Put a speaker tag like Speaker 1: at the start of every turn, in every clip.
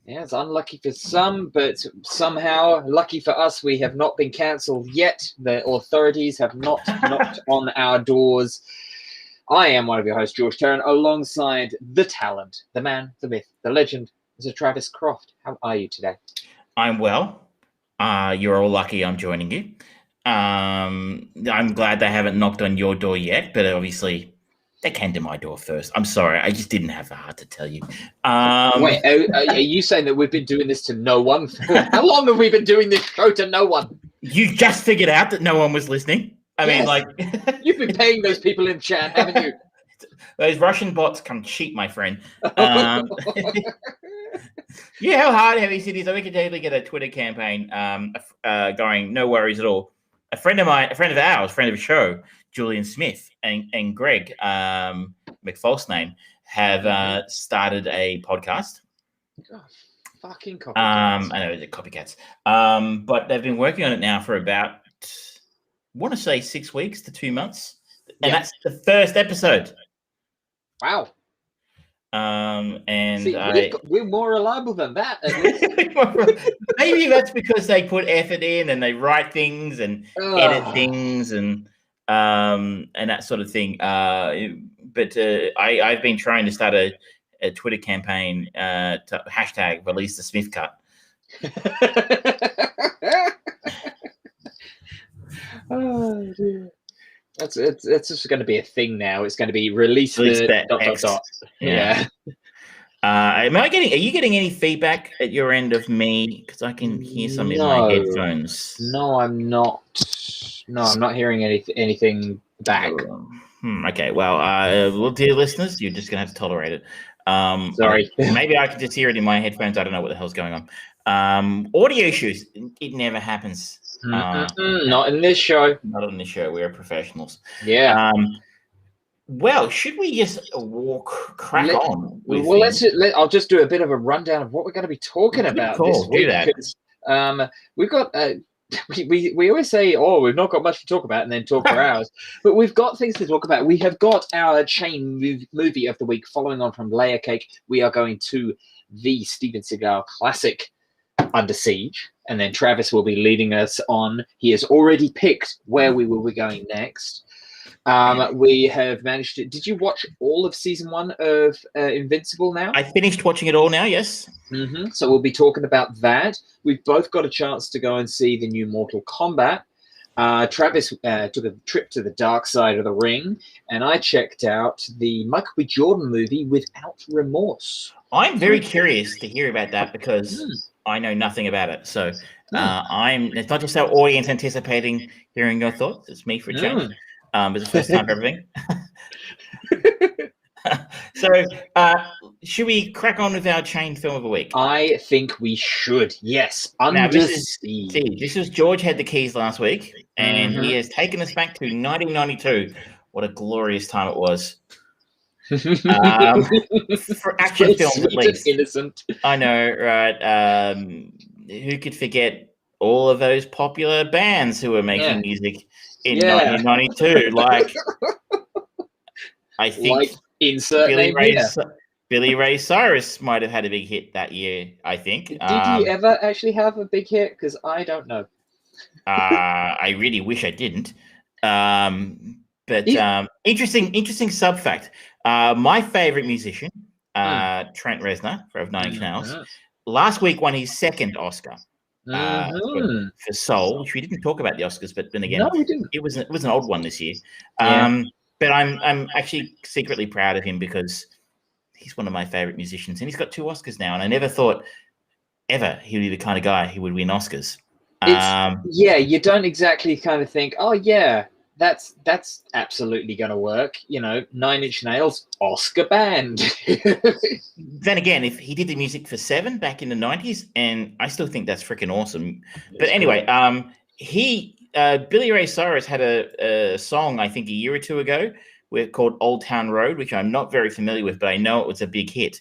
Speaker 1: Yeah, it's unlucky for some, but somehow lucky for us, we have not been cancelled yet. The authorities have not knocked on our doors. I am one of your hosts, George Terran, alongside the talent, the man, the myth, the legend, Mr. Travis Croft. How are you today?
Speaker 2: I'm well. You're all lucky I'm joining you. I'm glad they haven't knocked on your door yet, but obviously they came to my door first. I'm sorry. I just didn't have the heart to tell you.
Speaker 1: Wait, are you saying that we've been doing this to no one? How long have we been doing this show to no one?
Speaker 2: You just figured out that no one was listening? I mean, like...
Speaker 1: You've been paying those people in chat, haven't you?
Speaker 2: Those Russian bots come cheap, my friend. Yeah, how hard have you said is that we could totally get a Twitter campaign going, no worries at all. A friend of the show, Julian Smith and Greg McFalse have started a podcast.
Speaker 1: Oh, fucking copycats.
Speaker 2: I know they're copycats. But they've been working on it now for about, I want to say 6 weeks to 2 months. And that's the first episode.
Speaker 1: Wow.
Speaker 2: And
Speaker 1: see, we're more reliable than that.
Speaker 2: Maybe that's because they put effort in and they write things and edit things and that sort of thing. But I've been trying to start a Twitter campaign to hashtag release the Smith cut.
Speaker 1: Oh dear. It's just going to be a thing now. It's going to be release the ... Yeah.
Speaker 2: Are you getting any feedback at your end of me? Because I can hear some in my headphones.
Speaker 1: No, I'm not. No, I'm not hearing anything back.
Speaker 2: Okay, well, dear listeners, you're just going to have to tolerate it.
Speaker 1: Sorry.
Speaker 2: Maybe I can just hear it in my headphones. I don't know what the hell's going on. Audio issues. It never happens.
Speaker 1: Not in this show.
Speaker 2: Not on this show. We're professionals.
Speaker 1: Yeah.
Speaker 2: Well, should we just crack on?
Speaker 1: I'll just do a bit of a rundown of what we're going to be talking about this week. We've got we always say, we've not got much to talk about, and then talk for hours. But we've got things to talk about. We have got our chain movie of the week, following on from Layer Cake. We are going to the Steven Seagal classic, Under Siege, and then Travis will be leading us on. He has already picked where we will be going next. We have managed to... Did you watch all of season 1 of Invincible now?
Speaker 2: I finished watching it all now, yes.
Speaker 1: So we'll be talking about that. We've both got a chance to go and see the new Mortal Kombat. Travis took a trip to the dark side of the ring, and I checked out the Michael B. Jordan movie, Without Remorse.
Speaker 2: I'm very curious to hear about that because I know nothing about it. So it's not just our audience anticipating hearing your thoughts. It's me for a change. It's the first time for everything. So, should we crack on with our chain film of the week?
Speaker 1: I think we should. Yes. Under Siege.
Speaker 2: This is George had the keys last week, and he has taken us back to 1992. What a glorious time it was. For action films, at least.
Speaker 1: Innocent.
Speaker 2: I know, right? Who could forget all of those popular bands who were making music in 1992? Like, I think
Speaker 1: insert
Speaker 2: Billy Ray Cyrus might have had a big hit that year, I think.
Speaker 1: Did he ever actually have a big hit? Because I don't know.
Speaker 2: I really wish I didn't. But interesting sub fact. My favorite musician, Trent Reznor of Nine Inch Nails, last week won his second Oscar. For Soul, which we didn't talk about the Oscars, but then again,
Speaker 1: no, we didn't.
Speaker 2: It was an old one this year. But I'm actually secretly proud of him because he's one of my favorite musicians, and he's got 2 Oscars now. And I never thought ever he would be the kind of guy who would win Oscars.
Speaker 1: You don't exactly kind of think, that's absolutely going to work. You know, 9 Inch Nails, Oscar band.
Speaker 2: Then again, if he did the music for Seven back in the 90s, and I still think that's freaking awesome. But anyway, Billy Ray Cyrus had a song, I think, a year or 2 ago called Old Town Road, which I'm not very familiar with, but I know it was a big hit.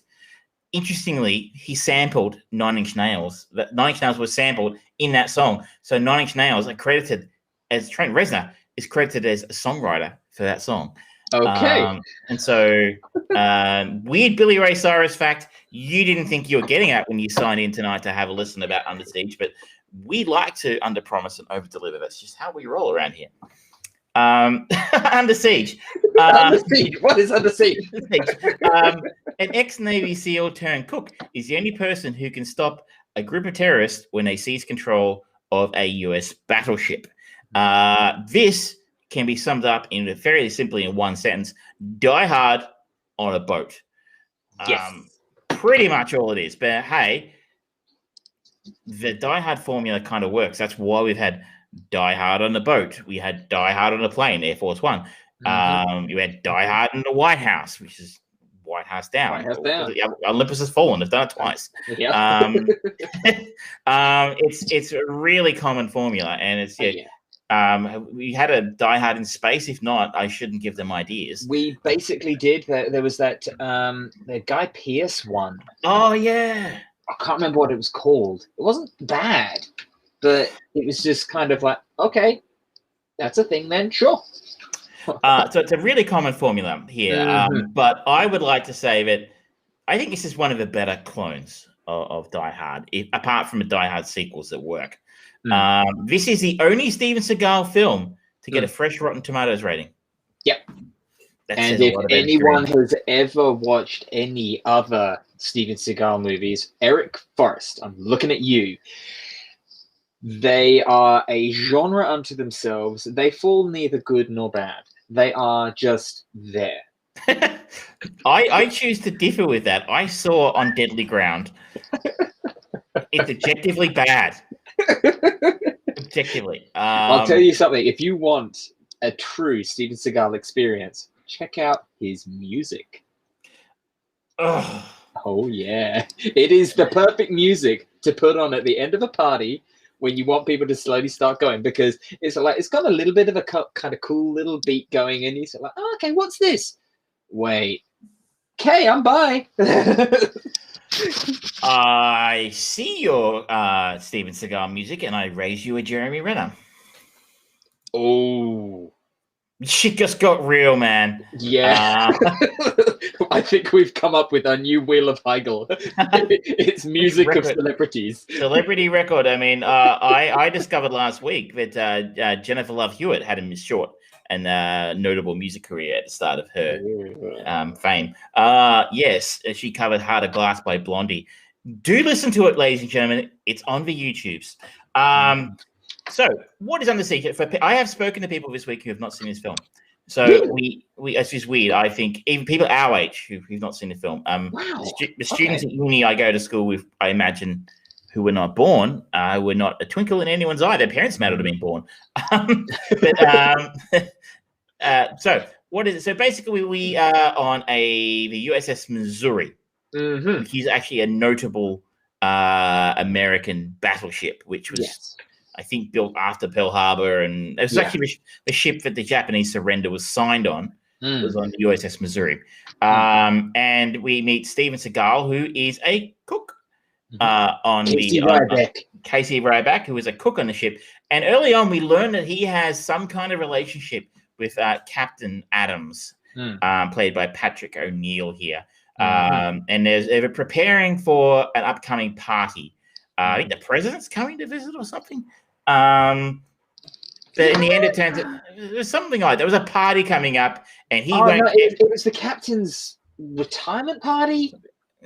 Speaker 2: Interestingly, he sampled 9 Inch Nails. 9 Inch Nails was sampled in that song. So 9 Inch Nails are credited as Trent Reznor is credited as a songwriter for that song.
Speaker 1: Okay.
Speaker 2: And so, weird Billy Ray Cyrus fact, you didn't think you were getting at when you signed in tonight to have a listen about Under Siege, but we like to under-promise and over-deliver. That's just how we roll around here. Under Siege.
Speaker 1: Under Siege. What is Under Siege?
Speaker 2: An ex-Navy SEAL turned cook is the only person who can stop a group of terrorists when they seize control of a US battleship. This can be summed up in very simply in one sentence: die hard on a boat.
Speaker 1: Yes.
Speaker 2: Pretty much all it is. But hey, the die hard formula kind of works. That's why we've had Die Hard on the boat. We had Die Hard on the plane, Air Force One. You had Die Hard in the White House, which is White House Down.
Speaker 1: White House Down.
Speaker 2: Olympus Has Fallen. They've done it twice.
Speaker 1: Yeah.
Speaker 2: It's a really common formula, and it's we had a Die Hard in space. If not, I shouldn't give them ideas.
Speaker 1: We basically did. There was that the Guy Pearce one.
Speaker 2: Oh yeah.
Speaker 1: I can't remember what it was called. It wasn't bad, but it was just kind of like, okay, that's a thing then, sure.
Speaker 2: So it's a really common formula here, but I would like to say that I think this is one of the better clones of Die Hard, apart from the Die Hard sequels that work. This is the only Steven Seagal film to get a fresh Rotten Tomatoes rating.
Speaker 1: Yep. And if anyone has ever watched any other Steven Seagal movies, Eric Forrest, I'm looking at you. They are a genre unto themselves. They fall neither good nor bad. They are just there.
Speaker 2: I choose to differ with that. I saw On Deadly Ground. It's objectively bad. Objectively.
Speaker 1: I'll tell you something. If you want a true Steven Seagal experience, check out his music. Oh, yeah. It is the perfect music to put on at the end of a party when you want people to slowly start going, because it's like it's got a little bit of a kind of cool little beat going, and you're like, oh, okay, what's this? Wait. Okay, I'm by.
Speaker 2: I see your Steven Seagal music, and I raise you a Jeremy Renner.
Speaker 1: Oh.
Speaker 2: Shit just got real, man.
Speaker 1: Yeah. I think we've come up with a new wheel of Heigl. It's music of celebrities.
Speaker 2: Celebrity record. I mean, I discovered last week that Jennifer Love Hewitt had a short and notable music career at the start of her fame. Yes, she covered Heart of Glass by Blondie. Do listen to it, ladies and gentlemen. It's on the YouTubes. So, what is Under Siege? I have spoken to people this week who have not seen this film. So we it's just weird. I think even people our age who've not seen the film. The students at uni I go to school with, I imagine, who were not born, were not a twinkle in anyone's eye. Their parents might have been born. So what is it? So basically, we are on the USS Missouri, which is actually a notable American battleship, which was. I think built after Pearl Harbor, and it was actually the ship that the Japanese surrender was signed on. Was on the USS Missouri, and we meet Steven Seagal, who is a cook on Casey Ryback, who is a cook on the ship. And early on, we learn that he has some kind of relationship with Captain Adams, played by Patrick O'Neill here. And they're preparing for an upcoming party. I think the president's coming to visit or something. But in the end, it turns out it was something like there was a party coming up, and
Speaker 1: it was the captain's retirement party.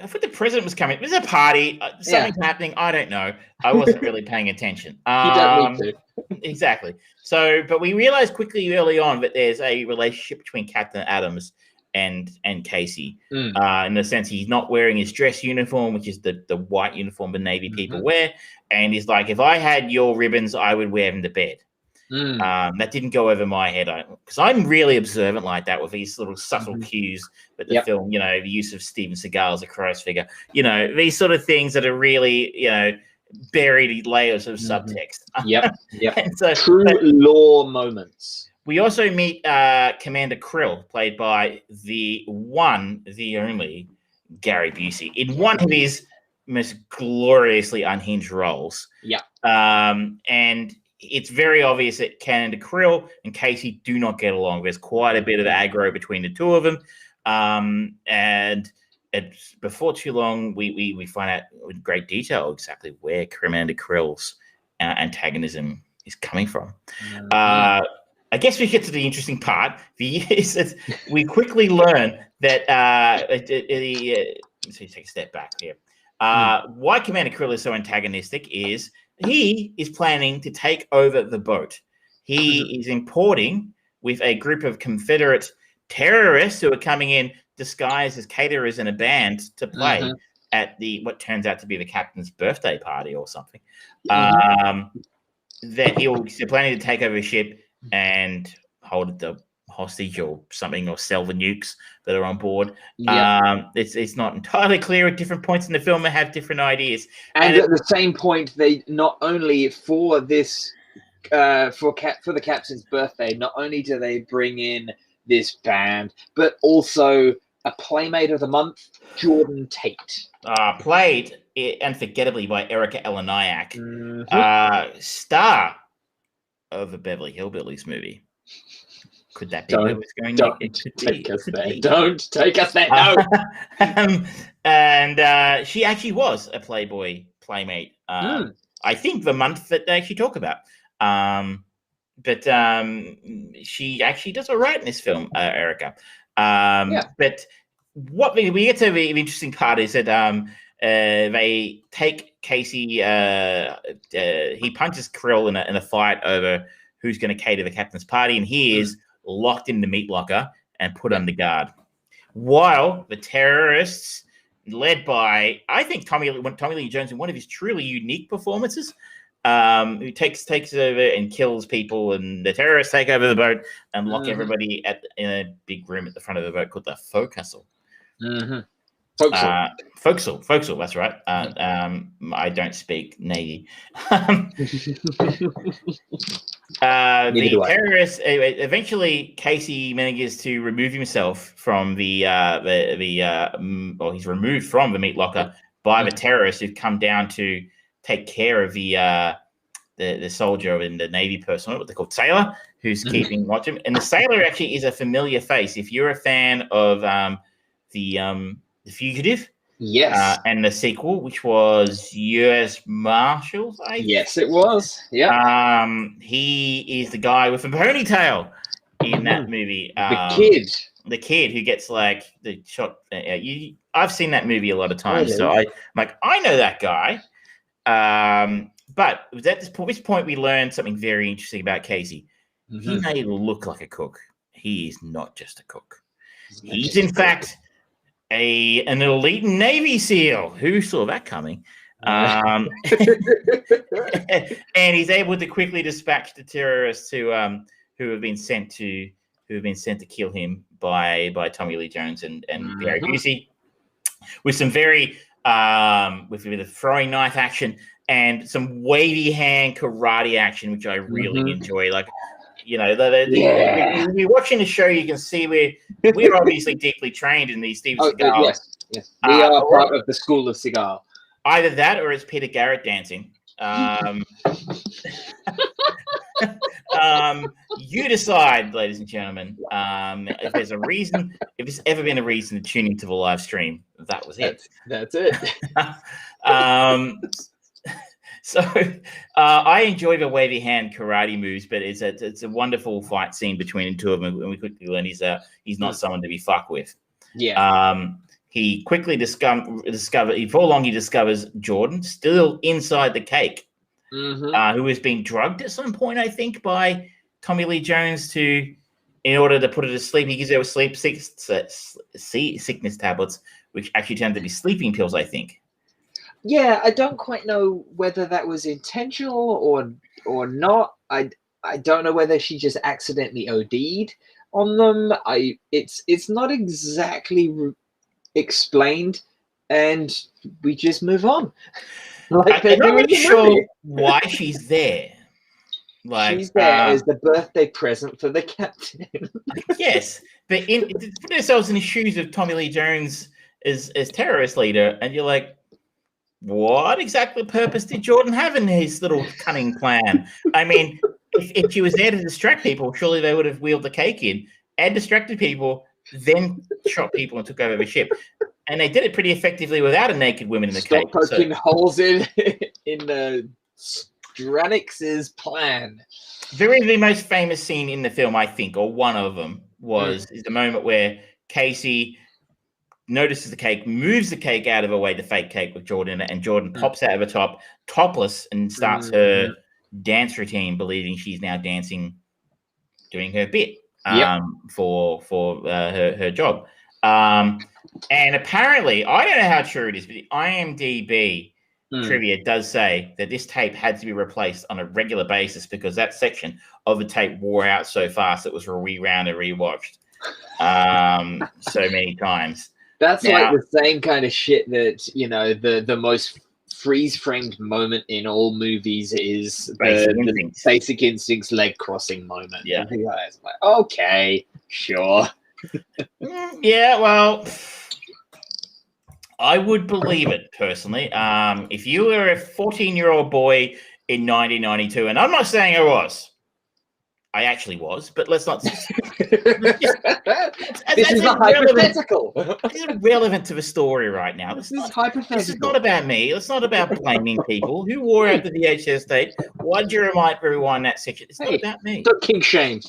Speaker 2: I thought the president was coming. There's a party. Something's happening. I don't know. I wasn't really paying attention.
Speaker 1: You don't need to.
Speaker 2: Exactly. So, but we realized quickly early on that there's a relationship between Captain Adams and Casey, in the sense he's not wearing his dress uniform, which is the white uniform the Navy people wear, and he's like, if I had your ribbons, I would wear them to bed. That didn't go over my head, because I'm really observant like that with these little subtle cues that the film, the use of Steven Seagal as a Christ figure, these sort of things that are really, buried layers of subtext. And so,
Speaker 1: true lore moments.
Speaker 2: We also meet Commander Krill, played by the only Gary Busey, in one of his most gloriously unhinged roles. And it's very obvious that Canada Krill and Casey do not get along. There's quite a bit of aggro between the two of them. And before too long, we find out in great detail exactly where Commander Krill's antagonism is coming from. I guess we get to the interesting part. We quickly learn that let's take a step back here. Why Commander Krill is so antagonistic is he is planning to take over the boat. He is importing with a group of Confederate terrorists who are coming in disguised as caterers in a band to play at what turns out to be the captain's birthday party or something. That they're planning to take over a ship and hold the hostage or something, or sell the nukes that are on board. It's not entirely clear. At different points in the film, they have different ideas.
Speaker 1: And at the same point, they not only for this for the captain's birthday, not only do they bring in this band, but also a Playmate of the Month, Jordan Tate.
Speaker 2: Played unforgettably by Erica Eleniak, star of a Beverly Hillbillies movie. Could that be where it was going?
Speaker 1: Don't take us there. Don't take us there. No.
Speaker 2: And she actually was a Playboy Playmate. I think the month that they actually talk about. But she actually does all right in this film, Erica. But what we get to the interesting part is that they take Casey. He punches Krill in a fight over who's going to cater the captain's party, and he is locked in the meat locker and put under guard. While the terrorists, led by, I think, Tommy Lee Jones in one of his truly unique performances, who takes over and kills people, and the terrorists take over the boat and lock everybody in a big room at the front of the boat called the forecastle. Forecastle, that's right. I don't speak Navy. The terrorists, eventually Casey manages to remove himself from he's removed from the meat locker by the terrorists who've come down to take care of the soldier and the Navy person, what they're called, sailor, who's keeping watch him. And the sailor actually is a familiar face. If you're a fan of the Fugitive,
Speaker 1: yes,
Speaker 2: and the sequel, which was U.S. Marshals,
Speaker 1: yes, it was. Yeah,
Speaker 2: he is the guy with the ponytail in that movie. The kid who gets like the shot. I've seen that movie a lot of times, so I know that guy. But at this point, we learned something very interesting about Casey. He may look like a cook. He is not just a cook. He's in fact an elite Navy SEAL. Who saw that coming? And he's able to quickly dispatch the terrorists who have been sent to kill him by Tommy Lee Jones and Gary Busey, with some very with a throwing knife action and some wavy hand karate action, which I really enjoy. Like, you know, when you're watching the show, you can see we're obviously deeply trained in these Steven Seagal.
Speaker 1: Yes. We are part of the school of Seagal.
Speaker 2: Either that or it's Peter Garrett dancing. You decide, ladies and gentlemen. If there's a reason, if there's ever been a reason to tune into the live stream, that was it.
Speaker 1: That's it.
Speaker 2: So I enjoy the wavy hand karate moves, but it's a wonderful fight scene between the two of them, and we quickly learn he's not someone to be fucked with.
Speaker 1: Yeah.
Speaker 2: He quickly before long he discovers Jordan still inside the cake, who has been drugged at some point, I think, by Tommy Lee Jones in order to put her to sleep. He gives her sleep sickness tablets, which actually tend to be sleeping pills, I think.
Speaker 1: Yeah, I don't quite know whether that was intentional or not. I don't know whether she just accidentally OD'd on them. It's not exactly explained, and we just move on.
Speaker 2: Like, I'm not really sure why she's there. Like,
Speaker 1: she's there as the birthday present for the captain.
Speaker 2: Yes, but put ourselves in the shoes of Tommy Lee Jones as terrorist leader, and you're like, what exactly purpose did Jordan have in his little cunning plan? I mean, if she was there to distract people, surely they would have wheeled the cake in and distracted people, then shot people and took over the ship. And they did it pretty effectively without a naked woman in the cake.
Speaker 1: Stop poking holes in Stranix's plan.
Speaker 2: The most famous scene in the film, I think, or one of them, is the moment where Casey notices the cake, moves the cake out of her way, the fake cake with Jordan, and Jordan pops out of the top, topless, and starts her dance routine, believing she's now dancing, doing her bit for her job. And apparently, I don't know how true it is, but the IMDb trivia does say that this tape had to be replaced on a regular basis because that section of the tape wore out so fast it was rewound and rewatched so many times.
Speaker 1: That's now, like the same kind of shit that, you know, the most freeze-framed moment in all movies is the Basic Instinct's leg crossing moment.
Speaker 2: Yeah.
Speaker 1: It's like, okay, sure.
Speaker 2: Yeah, well, I would believe it personally. If you were a 14-year-old boy in 1992, and I'm not saying I was. I actually was, but let's not.
Speaker 1: This is not hypothetical.
Speaker 2: This is relevant to the story right now.
Speaker 1: This is hypothetical.
Speaker 2: This is not about me. It's not about blaming people who wore out the VHS tape. Why did you rewind that section? It's not about me.
Speaker 1: Don't king shame.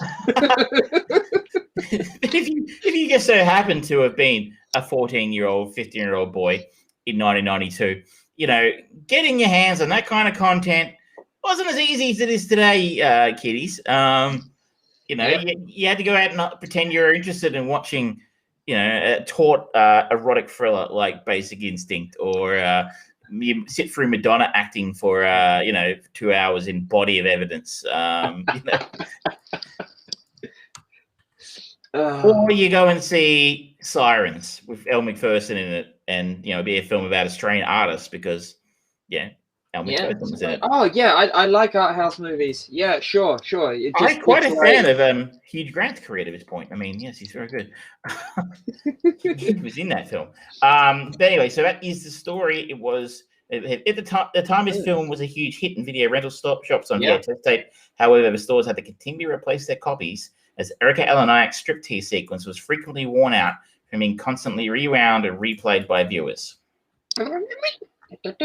Speaker 2: if you just so happen to have been a 14-year-old, 15-year-old boy in 1992, you know, getting your hands on that kind of content wasn't as easy as it is today, kiddies. You know, you had to go out and pretend you were interested in watching, you know, a taut erotic thriller like Basic Instinct, or you sit through Madonna acting for, 2 hours in Body of Evidence. Or you go and see Sirens with Elle Macpherson in it, and, you know, be a film about Australian artists because, Elle Macpherson was in it.
Speaker 1: Oh, yeah, I like art house movies. Yeah, sure.
Speaker 2: I'm quite a fan of Hugh Grant's career to this point. I mean, yes, he's very good. He was in that film. But anyway, so that is the story. It was at the time this film was a huge hit in video rental shops on VHS tape. However, the stores had to continually replace their copies as Erica Eleniak's striptease sequence was frequently worn out from being constantly rewound and replayed by viewers. It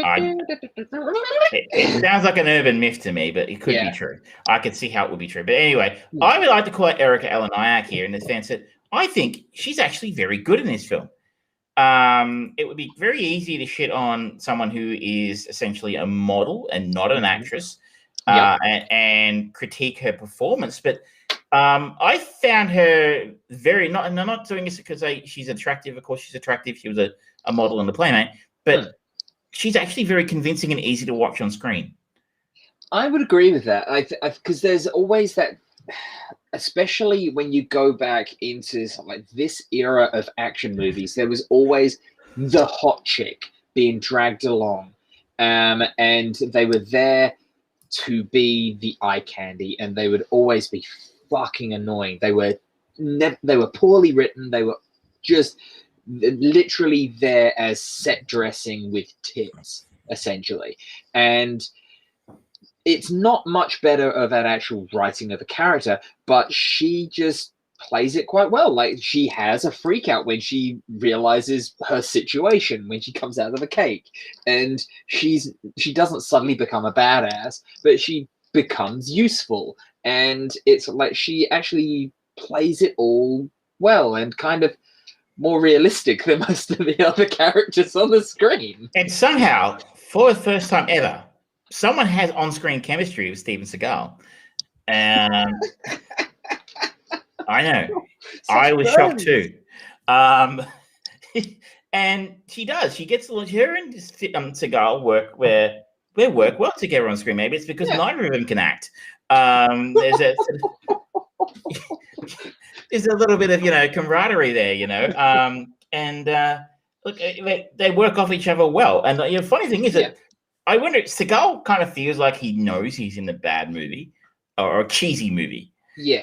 Speaker 2: sounds like an urban myth to me, but it could be true. I could see how it would be true. But anyway, I would like to quote Erica Eleniak here in the sense that I think she's actually very good in this film. It would be very easy to shit on someone who is essentially a model and not an actress, and critique her performance. But I found her very not. And I'm not doing this because she's attractive. Of course, she's attractive. She was a model in the Playmate, but she's actually very convincing and easy to watch on screen.
Speaker 1: I would agree with that. Because there's always that, especially when you go back into something like this era of action movies, there was always the hot chick being dragged along, and they were there to be the eye candy, and they would always be fucking annoying. They were poorly written. They were just literally there as set dressing with tits, essentially. And it's not much better of an actual writing of a character, but she just plays it quite well. Like, she has a freak out when she realizes her situation, when she comes out of the cake, and she doesn't suddenly become a badass, but she becomes useful. And it's like she actually plays it all well and kind of more realistic than most of the other characters on the screen.
Speaker 2: And somehow, for the first time ever, someone has on-screen chemistry with Steven Seagal. I know. I was shocked too. And she does. She gets her and Seagal work where they work well together on screen. Maybe it's because neither of them can act. There's a little bit of, camaraderie there, look, they work off each other well. And the funny thing is that I wonder, Seagal kind of feels like he knows he's in a bad movie or a cheesy movie.
Speaker 1: Yeah.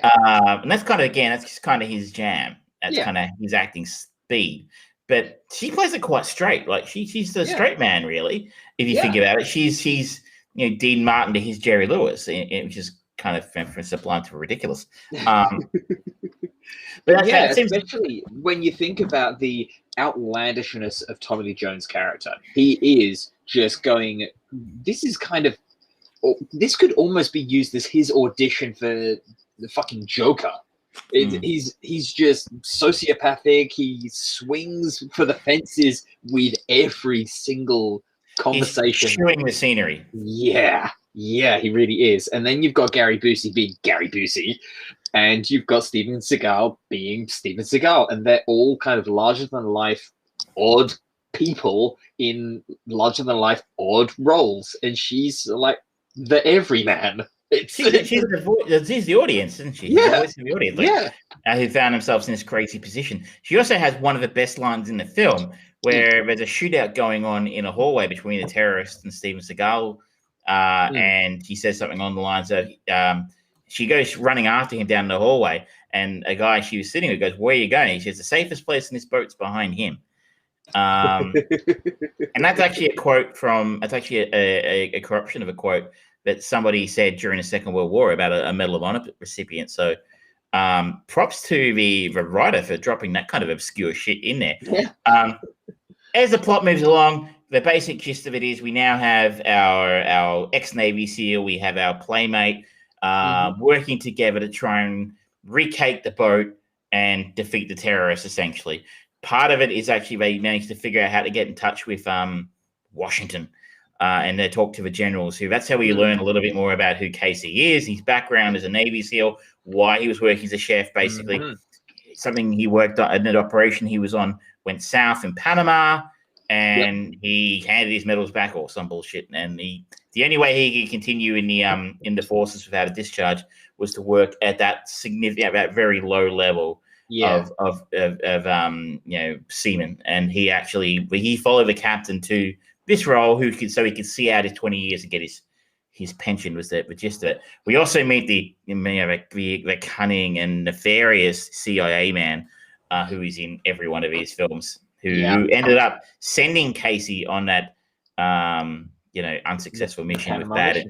Speaker 2: And that's kind of, again, that's just kind of his jam. That's kind of his acting speed. but she plays it quite straight. Like she's the straight man, really. If you think about it, she's Dean Martin to his Jerry Lewis, which is kind of from sublime to ridiculous.
Speaker 1: But especially when you think about the outlandishness of Tommy Lee Jones' character, he is just going. This is kind of. This could almost be used as his audition for the fucking Joker. He's just sociopathic. He swings for the fences with every single conversation.
Speaker 2: He's chewing the scenery.
Speaker 1: Yeah, he really is. And then you've got Gary Busey being Gary Busey, and you've got Steven Seagal being Steven Seagal, and they're all kind of larger than life, odd people in larger than life, odd roles, and she's like the everyman.
Speaker 2: She's the audience, isn't she?
Speaker 1: Yeah.
Speaker 2: She's the audience, who found themselves in this crazy position. She also has one of the best lines in the film where there's a shootout going on in a hallway between the terrorist and Steven Seagal, and he says something on the lines of, she goes running after him down the hallway, and a guy she was sitting with goes, "Where are you going?" He says, "The safest place in this boat's behind him." And that's actually a quote it's actually a corruption of a quote that somebody said during the Second World War about a Medal of Honor recipient. So props to the writer for dropping that kind of obscure shit in there.
Speaker 1: Yeah.
Speaker 2: As the plot moves along, the basic gist of it is we now have our ex-Navy SEAL, we have our Playmate working together to try and recake the boat and defeat the terrorists, essentially. Part of it is actually they managed to figure out how to get in touch with Washington. And they talk to the generals that's how we learn a little bit more about who Casey is, his background as a Navy SEAL, why he was working as a chef, basically. Something he worked on, an operation he was on went south in Panama, and he handed his medals back or some bullshit. And the only way he could continue in the forces without a discharge was to work at that very low level of seamen. And he followed the captain to this role so he could see out his 20 years and get his pension was the gist of it. We also meet the cunning and nefarious CIA man who is in every one of his films, who ended up sending Casey on that unsuccessful mission with Bad.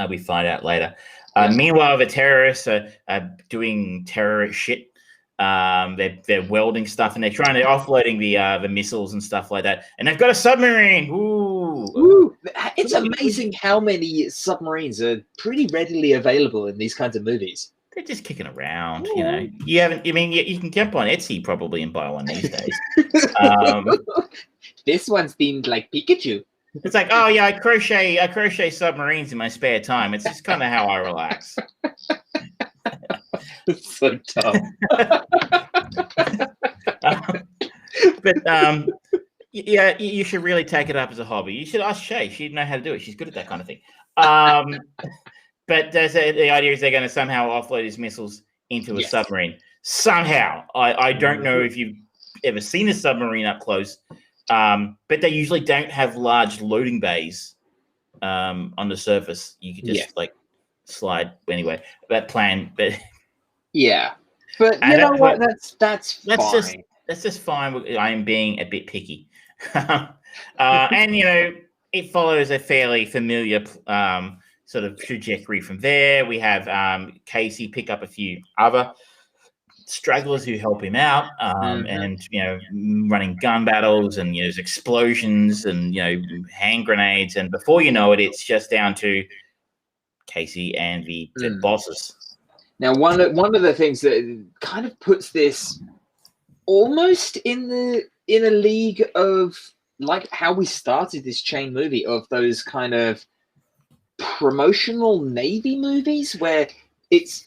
Speaker 2: We find out later. Meanwhile, the terrorists are doing terrorist shit. They're welding stuff and they're trying to offloading the missiles and stuff like that. And they've got a submarine. Ooh.
Speaker 1: It's amazing how many submarines are pretty readily available in these kinds of movies.
Speaker 2: They're just kicking around, you know. You can jump on Etsy probably and buy one these days.
Speaker 1: This one's themed like Pikachu.
Speaker 2: It's like, oh yeah, I crochet submarines in my spare time. It's just kind of how I relax.
Speaker 1: It's so tough.
Speaker 2: But you should really take it up as a hobby. You should ask Shay. She'd know how to do it. She's good at that kind of thing. But the idea is they're going to somehow offload his missiles into a submarine. Somehow. I don't know if you've ever seen a submarine up close, but they usually don't have large loading bays on the surface. You could just slide anyway. That plan, but
Speaker 1: but you know what? That's fine.
Speaker 2: That's just fine. I am being a bit picky, and it follows a fairly familiar sort of trajectory from there. We have Casey pick up a few other stragglers who help him out, and running gun battles, and there's explosions and hand grenades, and before you know it, it's just down to Casey and the bosses.
Speaker 1: Now, one of the things that kind of puts this almost in a league of like how we started this chain movie of those kind of promotional Navy movies where it's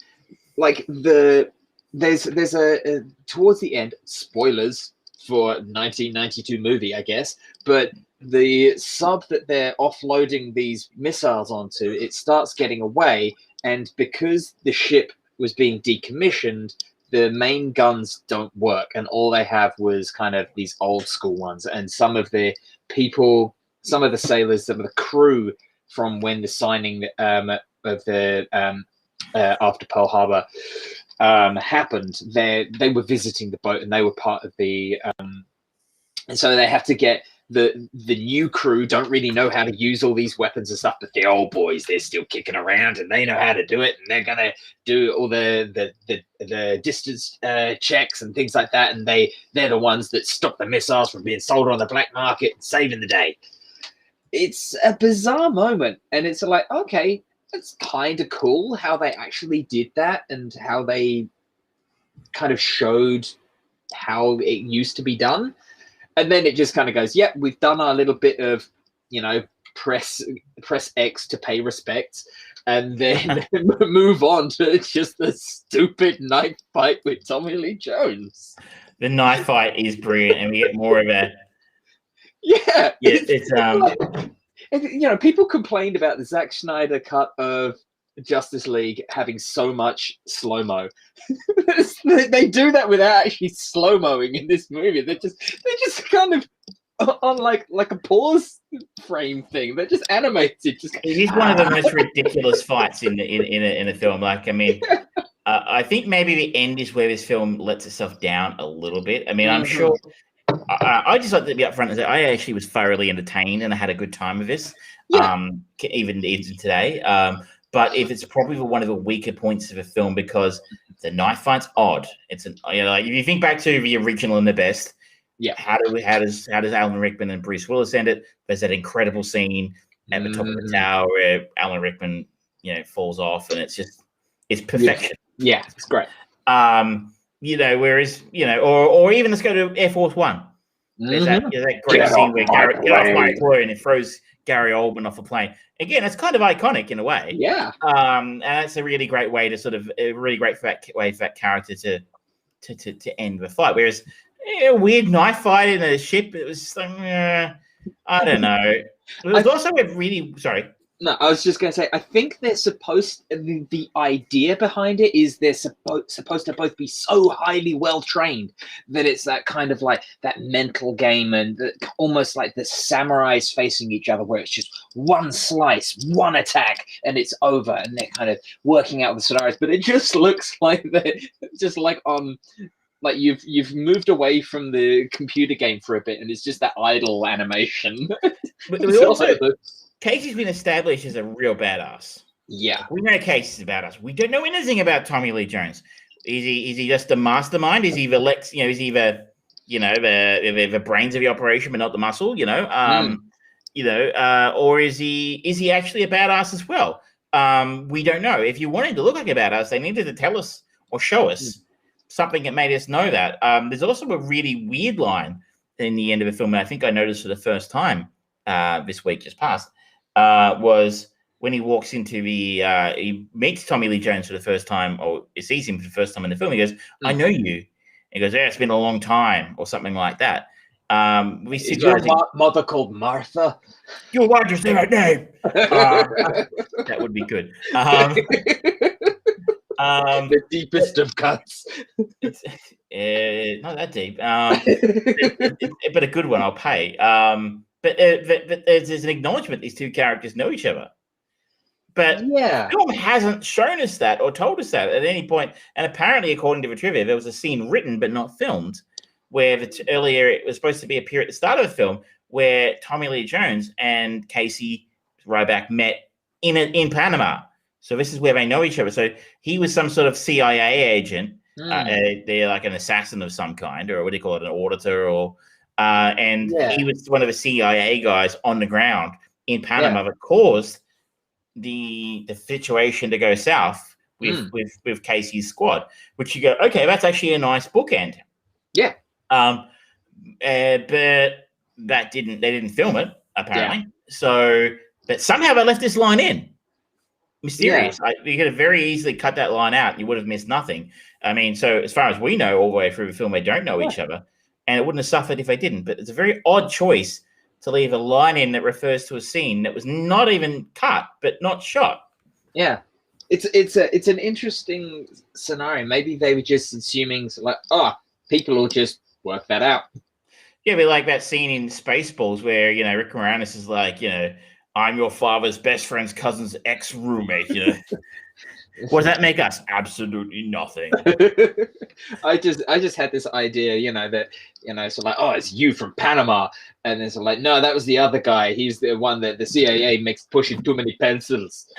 Speaker 1: like there's a towards the end, spoilers for 1992 movie, I guess, but the sub that they're offloading these missiles onto, it starts getting away, and because the ship was being decommissioned, the main guns don't work, and all they have was kind of these old school ones, and some of the sailors, some of the crew from when the signing of the after Pearl Harbor happened, they were visiting the boat, and they were part of the And so they have to get the new crew don't really know how to use all these weapons and stuff, but the old boys, they're still kicking around and they know how to do it, and they're gonna do all the distance checks and things like that, and they're the ones that stop the missiles from being sold on the black market and saving the day. It's a bizarre moment, and it's like, okay, it's kind of cool how they actually did that and how they kind of showed how it used to be done. And then it just kind of goes, yep, we've done our little bit of, press X to pay respects, and then move on to just the stupid knife fight with Tommy Lee Jones.
Speaker 2: The knife fight is brilliant, and we get more of a...
Speaker 1: Yeah.
Speaker 2: It's
Speaker 1: people complained about the Zack Snyder cut of Justice League having so much slow-mo. They do that without actually slow-moing in this movie. They're just kind of on like a pause frame thing. They're just animated. It
Speaker 2: is one of the most ridiculous fights in a film. Like, I mean, I think maybe the end is where this film lets itself down a little bit. I mean, I'm sure. I just like to be upfront and say I actually was thoroughly entertained and I had a good time with this. Yeah. Even today. But if it's probably one of the weaker points of a film because the knife fight's odd. It's like if you think back to the original and the best, yeah. How does Alan Rickman and Bruce Willis end it? There's that incredible scene at the top of the tower where Alan Rickman, falls off, and it's perfection.
Speaker 1: Yeah, it's great.
Speaker 2: Whereas or even let's go to Air Force One. There's that great scene where Gary get off my employer and it throws Gary Oldman off a plane. Again, it's kind of iconic in a way.
Speaker 1: Yeah.
Speaker 2: And that's a really great way to way for that character to end the fight. Whereas a weird knife fight in a ship, it was I don't know. It was also a really sorry.
Speaker 1: No, I was just going to say, I think they're the idea behind it is they're supposed to both be so highly well-trained that it's that kind of like that mental game and almost like the samurais facing each other where it's just one slice, one attack, and it's over, and they're kind of working out the scenarios. But it just looks like they're just like like you've moved away from the computer game for a bit, and it's just that idle animation.
Speaker 2: But it was also... Casey's been established as a real badass.
Speaker 1: Yeah.
Speaker 2: We know Casey's a badass. We don't know anything about Tommy Lee Jones. Is he just the mastermind? Is he the Lex, is he the brains of the operation but not the muscle, or is he actually a badass as well? We don't know. If you wanted to look like a badass, they needed to tell us or show us something that made us know that. There's also a really weird line in the end of the film, and I think I noticed for the first time this week just past. Was when he walks into he meets Tommy Lee Jones for the first time, or he sees him for the first time in the film. He goes, "I know you." He goes, "Yeah, it's been a long time," or something like that. We see
Speaker 1: your mother called Martha?
Speaker 2: Why did you say that name? That would be good.
Speaker 1: The deepest of cuts.
Speaker 2: It's not that deep, but a good one. I'll pay. But there's an acknowledgement these two characters know each other. But the film hasn't shown us that or told us that at any point. And apparently, according to the trivia, there was a scene written but not filmed where earlier it was supposed to appear at the start of the film where Tommy Lee Jones and Casey Ryback met in Panama. So this is where they know each other. So he was some sort of CIA agent. They're like an assassin of some kind, or what do you call it, an auditor, or... he was one of the CIA guys on the ground in Panama that caused the situation to go south with Casey's squad, which you go, okay, that's actually a nice bookend.
Speaker 1: Yeah.
Speaker 2: But they didn't film it apparently. Yeah. So, but somehow they left this line in. Mysterious. Yeah. You could have very easily cut that line out and you would have missed nothing. I mean, so as far as we know, all the way through the film, they don't know each other. And it wouldn't have suffered if they didn't. But it's a very odd choice to leave a line in that refers to a scene that was not even cut, but not shot.
Speaker 1: Yeah. It's an interesting scenario. Maybe they were just assuming, like, people will just work that out.
Speaker 2: Yeah, but like that scene in Spaceballs where, Rick Moranis is like, I'm your father's best friend's cousin's ex-roommate, What does that make us? Absolutely nothing.
Speaker 1: I just had this idea, that, so like, oh, it's you from Panama. And then so like, no, that was the other guy. He's the one that the CIA makes pushing too many pencils.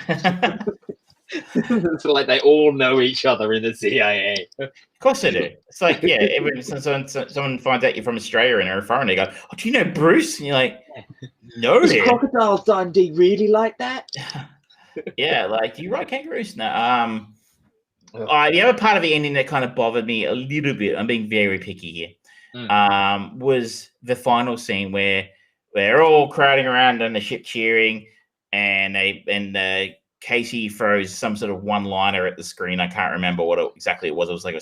Speaker 1: So like they all know each other in the CIA.
Speaker 2: Of course they do. It's like, yeah, someone finds out you're from Australia and they're a foreigner, they go, oh, do you know Bruce? And you're like, no.
Speaker 1: Is Crocodile Dundee really like that?
Speaker 2: Yeah, like, do you ride kangaroos? No. The other part of the ending that kind of bothered me a little bit, I'm being very picky here, was the final scene where they're all crowding around on the ship cheering, and Casey throws some sort of one-liner at the screen. I can't remember what exactly it was. It was like a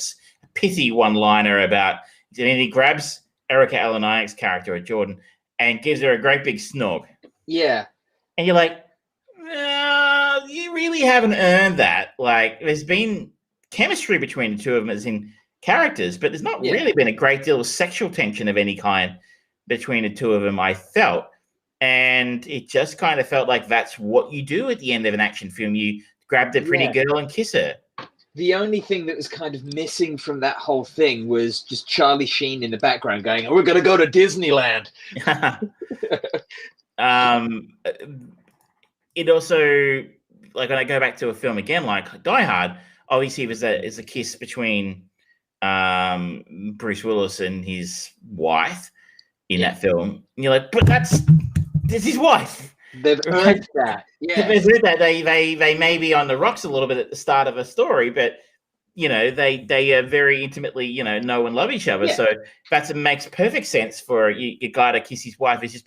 Speaker 2: pithy one-liner about, and he grabs Erica Eleniak's character, Jordan, and gives her a great big snog.
Speaker 1: Yeah.
Speaker 2: And you're like, you really haven't earned that. Like, there's been chemistry between the two of them as in characters, but there's not really been a great deal of sexual tension of any kind between the two of them, I felt. And it just kind of felt like that's what you do at the end of an action film. You grab the pretty girl and kiss her.
Speaker 1: The only thing that was kind of missing from that whole thing was just Charlie Sheen in the background going, oh, we're going to go to Disneyland.
Speaker 2: It also, like, when I go back to a film again, like Die Hard, obviously there's a kiss between Bruce Willis and his wife in that film. And you're like, but that's his wife.
Speaker 1: They've earned that. Yeah.
Speaker 2: They've earned that. They may be on the rocks a little bit at the start of a story, but they are very intimately, know and love each other. Yeah. So that makes perfect sense for a guy to kiss his wife. He's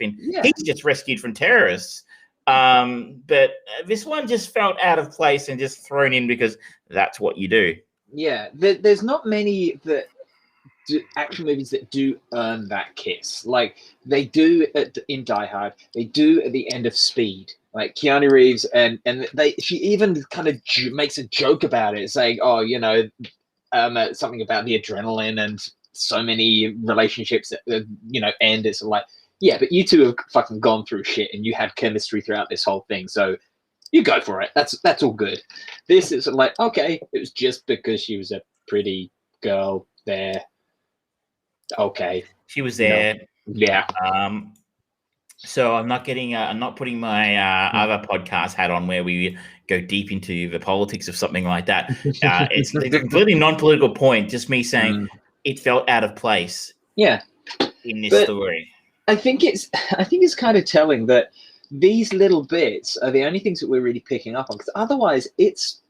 Speaker 2: just rescued from terrorists. But this one just felt out of place and just thrown in because that's what you do.
Speaker 1: Yeah, there's not many action movies that do earn that kiss. Like they do in Die Hard, they do at the end of Speed. Like Keanu Reeves and she even kind of makes a joke about it, saying, "Oh, something about the adrenaline and so many relationships that end." It's like, yeah, but you two have fucking gone through shit and you had chemistry throughout this whole thing, so you go for it. That's all good. This is like, okay, it was just because she was a pretty girl there. Okay,
Speaker 2: she was there.
Speaker 1: Yeah.
Speaker 2: So I'm not putting my other podcast hat on where we go deep into the politics of something like that. It's a completely non-political point. Just me saying it felt out of place.
Speaker 1: Yeah.
Speaker 2: In this story,
Speaker 1: I think it's kind of telling that these little bits are the only things that we're really picking up on, because otherwise it's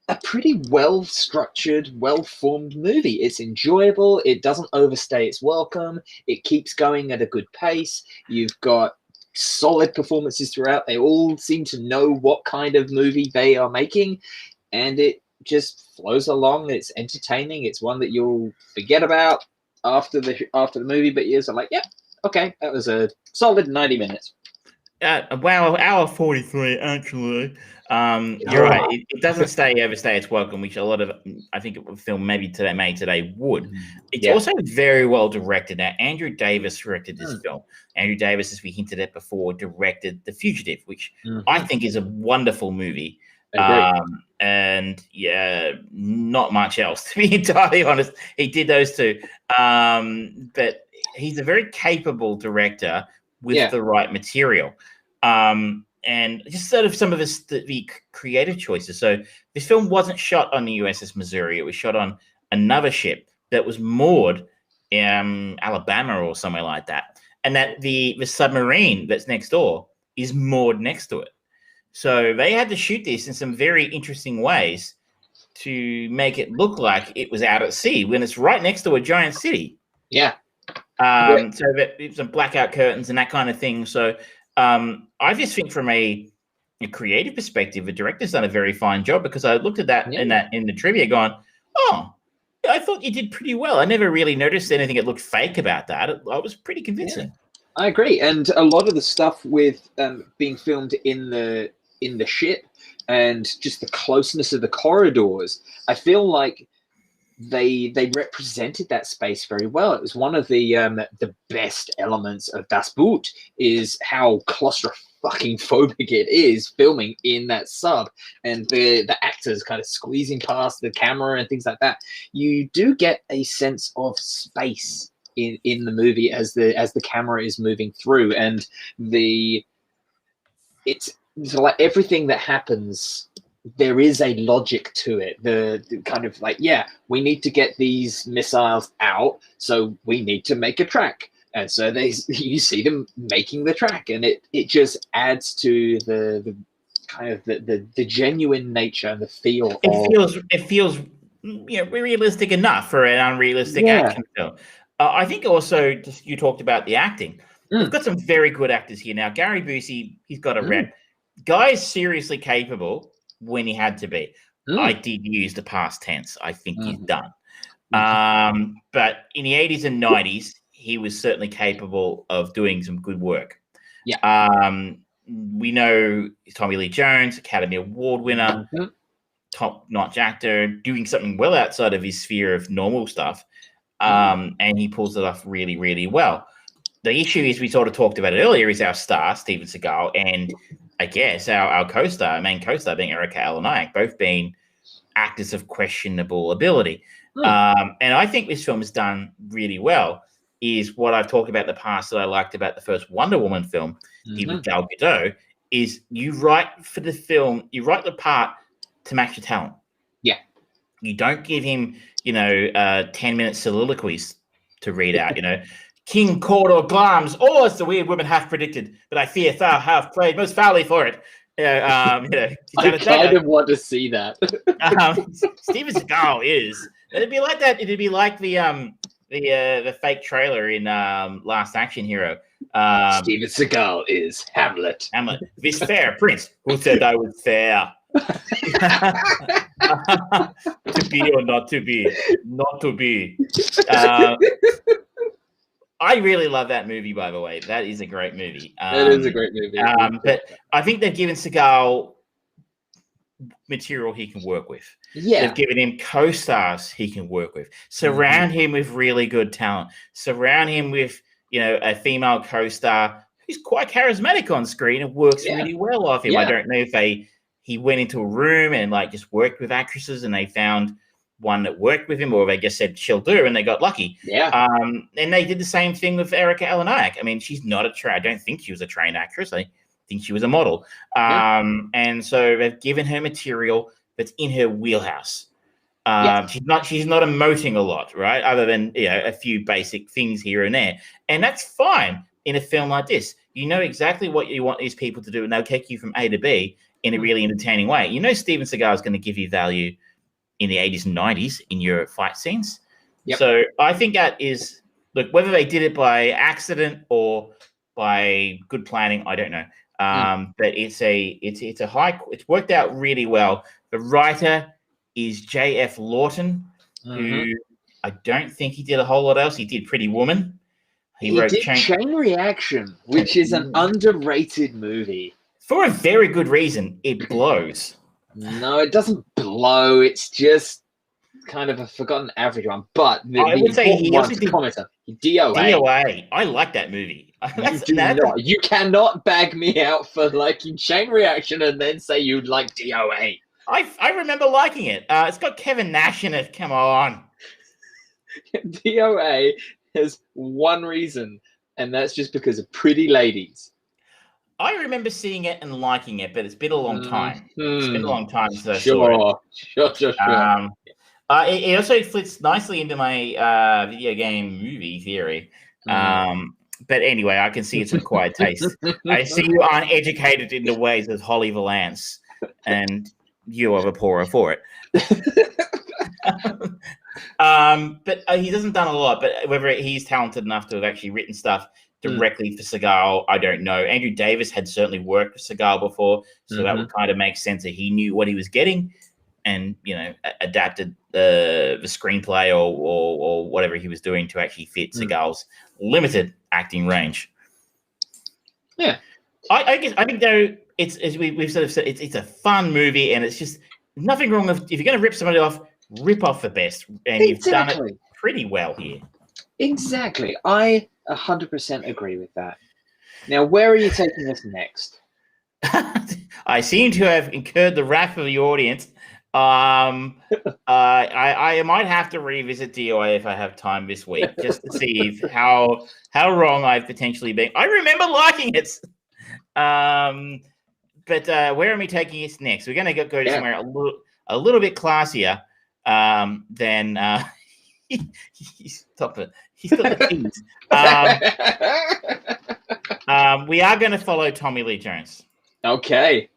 Speaker 1: a pretty well-structured, well-formed movie. It's enjoyable. It doesn't overstay its welcome. It keeps going at a good pace. You've got solid performances throughout. They all seem to know what kind of movie they are making, and it just flows along. It's entertaining. It's one that you'll forget about after the movie, but you're like, yeah, okay, that was a solid 90 minutes.
Speaker 2: Wow, hour 43 actually. You're right. It doesn't overstay its welcome, which a lot of, I think, a film made today would. It's also very well directed. Now, Andrew Davis directed this film. Andrew Davis, as we hinted at before, directed The Fugitive, which I think is a wonderful movie. And not much else, to be entirely honest. He did those two. But he's a very capable director with the right material. And just sort of some of the creative choices. So this film wasn't shot on the USS Missouri. It was shot on another ship that was moored in Alabama or somewhere like that. And that the submarine that's next door is moored next to it. So they had to shoot this in some very interesting ways to make it look like it was out at sea when it's right next to a giant city.
Speaker 1: Yeah.
Speaker 2: So that some blackout curtains and that kind of thing. So I just think from a creative perspective, the director's done a very fine job, because I looked at that in the trivia going, oh, I thought you did pretty well. I never really noticed anything that looked fake about that. I was pretty convincing.
Speaker 1: Yeah, I agree. And a lot of the stuff with being filmed in the ship and just the closeness of the corridors, I feel like they represented that space very well. It was one of the best elements of Das Boot, is how claustrophobic fucking phobic it is filming in that sub, and the actors kind of squeezing past the camera and things like that. You do get a sense of space in the movie as the camera is moving through, and it's like everything that happens, there is a logic to it. The kind of like, yeah, we need to get these missiles out, so we need to make a track. And so you see them making the track, and it just adds to the kind of the genuine nature and the feel.
Speaker 2: It feels realistic enough for an unrealistic action film. I think also just you talked about the acting. We've got some very good actors here now. Gary Busey, he's got a rep. Guy is seriously capable when he had to be. I did use the past tense. I think he's done. But in the 80s and 90s, he was certainly capable of doing some good work.
Speaker 1: Yeah.
Speaker 2: We know Tommy Lee Jones, Academy Award winner, top-notch actor, doing something well outside of his sphere of normal stuff. And he pulls it off really, really well. The issue is, we sort of talked about it earlier, is our star, Steven Seagal, and I guess our main co-star being Erika Eleniak, both being actors of questionable ability. And I think this film has done really well, is what I've talked about in the past that I liked about the first Wonder Woman film, with Gal Gadot, is you write the part to match the talent.
Speaker 1: Yeah.
Speaker 2: You don't give him, 10-minute soliloquies to read out, King Cawdor Glams, as the weird women have predicted, but I fear thou have played most foully for it.
Speaker 1: I kind of want to see that.
Speaker 2: Steven Seagal is. It'd be like that. It'd be like the fake trailer in Last Action Hero.
Speaker 1: Steven Seagal is Hamlet.
Speaker 2: This fair prince, who said I was fair. To be or not to be, not to be. I really love that movie, by the way. That is a great movie.
Speaker 1: It is a great movie.
Speaker 2: But I think they've given Seagal material he can work with.
Speaker 1: Yeah.
Speaker 2: They've given him co-stars he can work with. Surround him with really good talent. Surround him with, a female co-star who's quite charismatic on screen and works really well off him. Yeah. I don't know if he went into a room and just worked with actresses and they found one that worked with him, or they just said she'll do, and they got lucky.
Speaker 1: Yeah.
Speaker 2: And they did the same thing with Erika Eleniak. I mean, she's not I don't think she was a trained actress. I think she was a model. And so they've given her material that's in her wheelhouse. She's not emoting a lot, right? Other than a few basic things here and there, and that's fine in a film like this. You know exactly what you want these people to do, and they'll take you from A to B in a really entertaining way. Steven Seagal is going to give you value in the 80s and 90s in your fight scenes. Yep. So I think that is, look, whether they did it by accident or by good planning, I don't know. But it's worked out really well. The writer is J.F. Lawton, who I don't think he did a whole lot else. He did Pretty Woman.
Speaker 1: He wrote Chain Reaction, which is an underrated movie.
Speaker 2: For a very good reason. It blows.
Speaker 1: No, it doesn't blow. It's just kind of a forgotten average one. But
Speaker 2: I would say he also
Speaker 1: did commenter. DOA.
Speaker 2: DOA. I like that movie.
Speaker 1: You cannot bag me out for liking Chain Reaction and then say you like DOA.
Speaker 2: I remember liking it. It's got Kevin Nash in it. Come on.
Speaker 1: DOA has one reason, and that's just because of pretty ladies.
Speaker 2: I remember seeing it and liking it, but it's been a long time. It's been a long time since I
Speaker 1: saw it. Sure.
Speaker 2: It also fits nicely into my video game movie theory. But anyway, I can see it's an acquired taste. I see you aren't educated in the ways of Holly Valance, and you are the poorer for it. But he hasn't done a lot. But whether he's talented enough to have actually written stuff directly for Seagal, I don't know. Andrew Davis had certainly worked with Seagal before, so that would kind of make sense that he knew what he was getting and, adapted the screenplay or whatever he was doing to actually fit Seagal's limited acting range.
Speaker 1: Yeah.
Speaker 2: I think, though, we've sort of said, it's a fun movie, and it's just nothing wrong with, if you're going to rip somebody off, rip off the best. And you've done it pretty well here.
Speaker 1: Exactly. I 100% agree with that. Now, where are you taking this next?
Speaker 2: I seem to have incurred the wrath of the audience. I might have to revisit DOA if I have time this week, just to see how wrong I've potentially been. I remember liking it. But where are we taking it next? We're going to go to somewhere a little bit classier than he's got the keys. We are going to follow Tommy Lee Jones.
Speaker 1: Okay.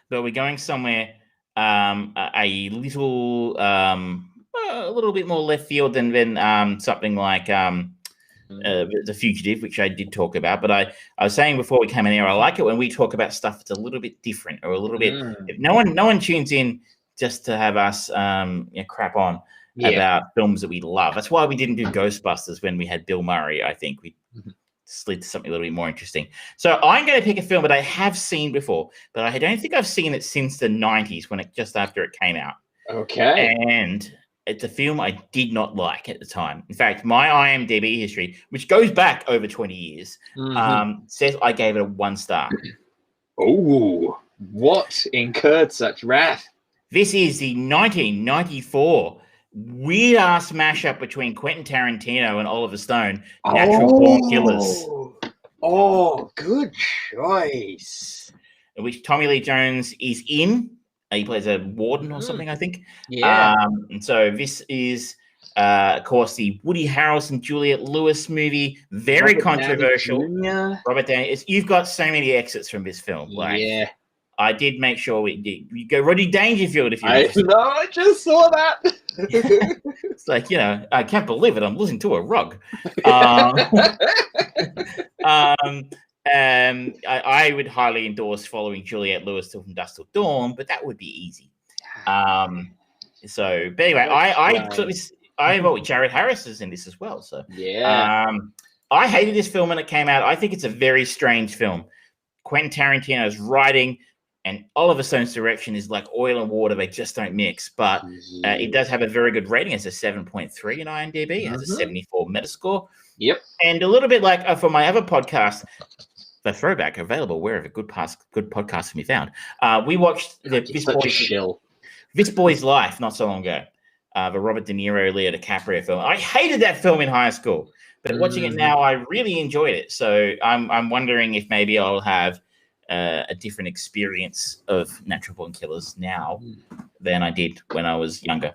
Speaker 2: But we're going somewhere a little bit more left field than something like The Fugitive, which I did talk about. But I was saying before we came in here, I like it when we talk about stuff that's a little bit different or a little bit. No one tunes in just to have us crap on about films that we love. That's why we didn't do Ghostbusters when we had Bill Murray. I think we slid to something a little bit more interesting. So I'm going to pick a film that I have seen before, but I don't think I've seen it since the 90s just after it came out.
Speaker 1: Okay.
Speaker 2: And it's a film I did not like at the time. In fact, my IMDb history, which goes back over 20 years, says I gave it a 1 star.
Speaker 1: Oh, what incurred such wrath?
Speaker 2: This is the 1994 weird-ass mashup between Quentin Tarantino and Oliver Stone, Natural Born Killers.
Speaker 1: Oh, good choice.
Speaker 2: In which Tommy Lee Jones is in. He plays a warden or something, I think.
Speaker 1: Yeah.
Speaker 2: And so this is, of course, the Woody Harrelson, Juliette Lewis movie. Very controversial. Robert Downey. You've got so many exits from this film. I did make sure we did. You go Rodney Dangerfield if you're interested.
Speaker 1: No, I just saw that.
Speaker 2: It's like, I can't believe it. I'm listening to a rug. I would highly endorse following Juliette Lewis till From Dusk Till Dawn, but that would be easy. But anyway, I vote with Jared Harris is in this as well. So I hated this film when it came out. I think it's a very strange film. Quentin Tarantino's writing and Oliver Stone's direction is like oil and water. They just don't mix. But it does have a very good rating. It's a 7.3 in IMDb. It has a 74 Metascore.
Speaker 1: Yep.
Speaker 2: And a little bit like for my other podcast, The Throwback, available wherever good podcasts can be found. We watched This Boy's Life not so long ago. The Robert De Niro, Leo DiCaprio film. I hated that film in high school, but watching it now, I really enjoyed it. So I'm wondering if maybe I'll have a different experience of Natural Born Killers now than I did when I was younger.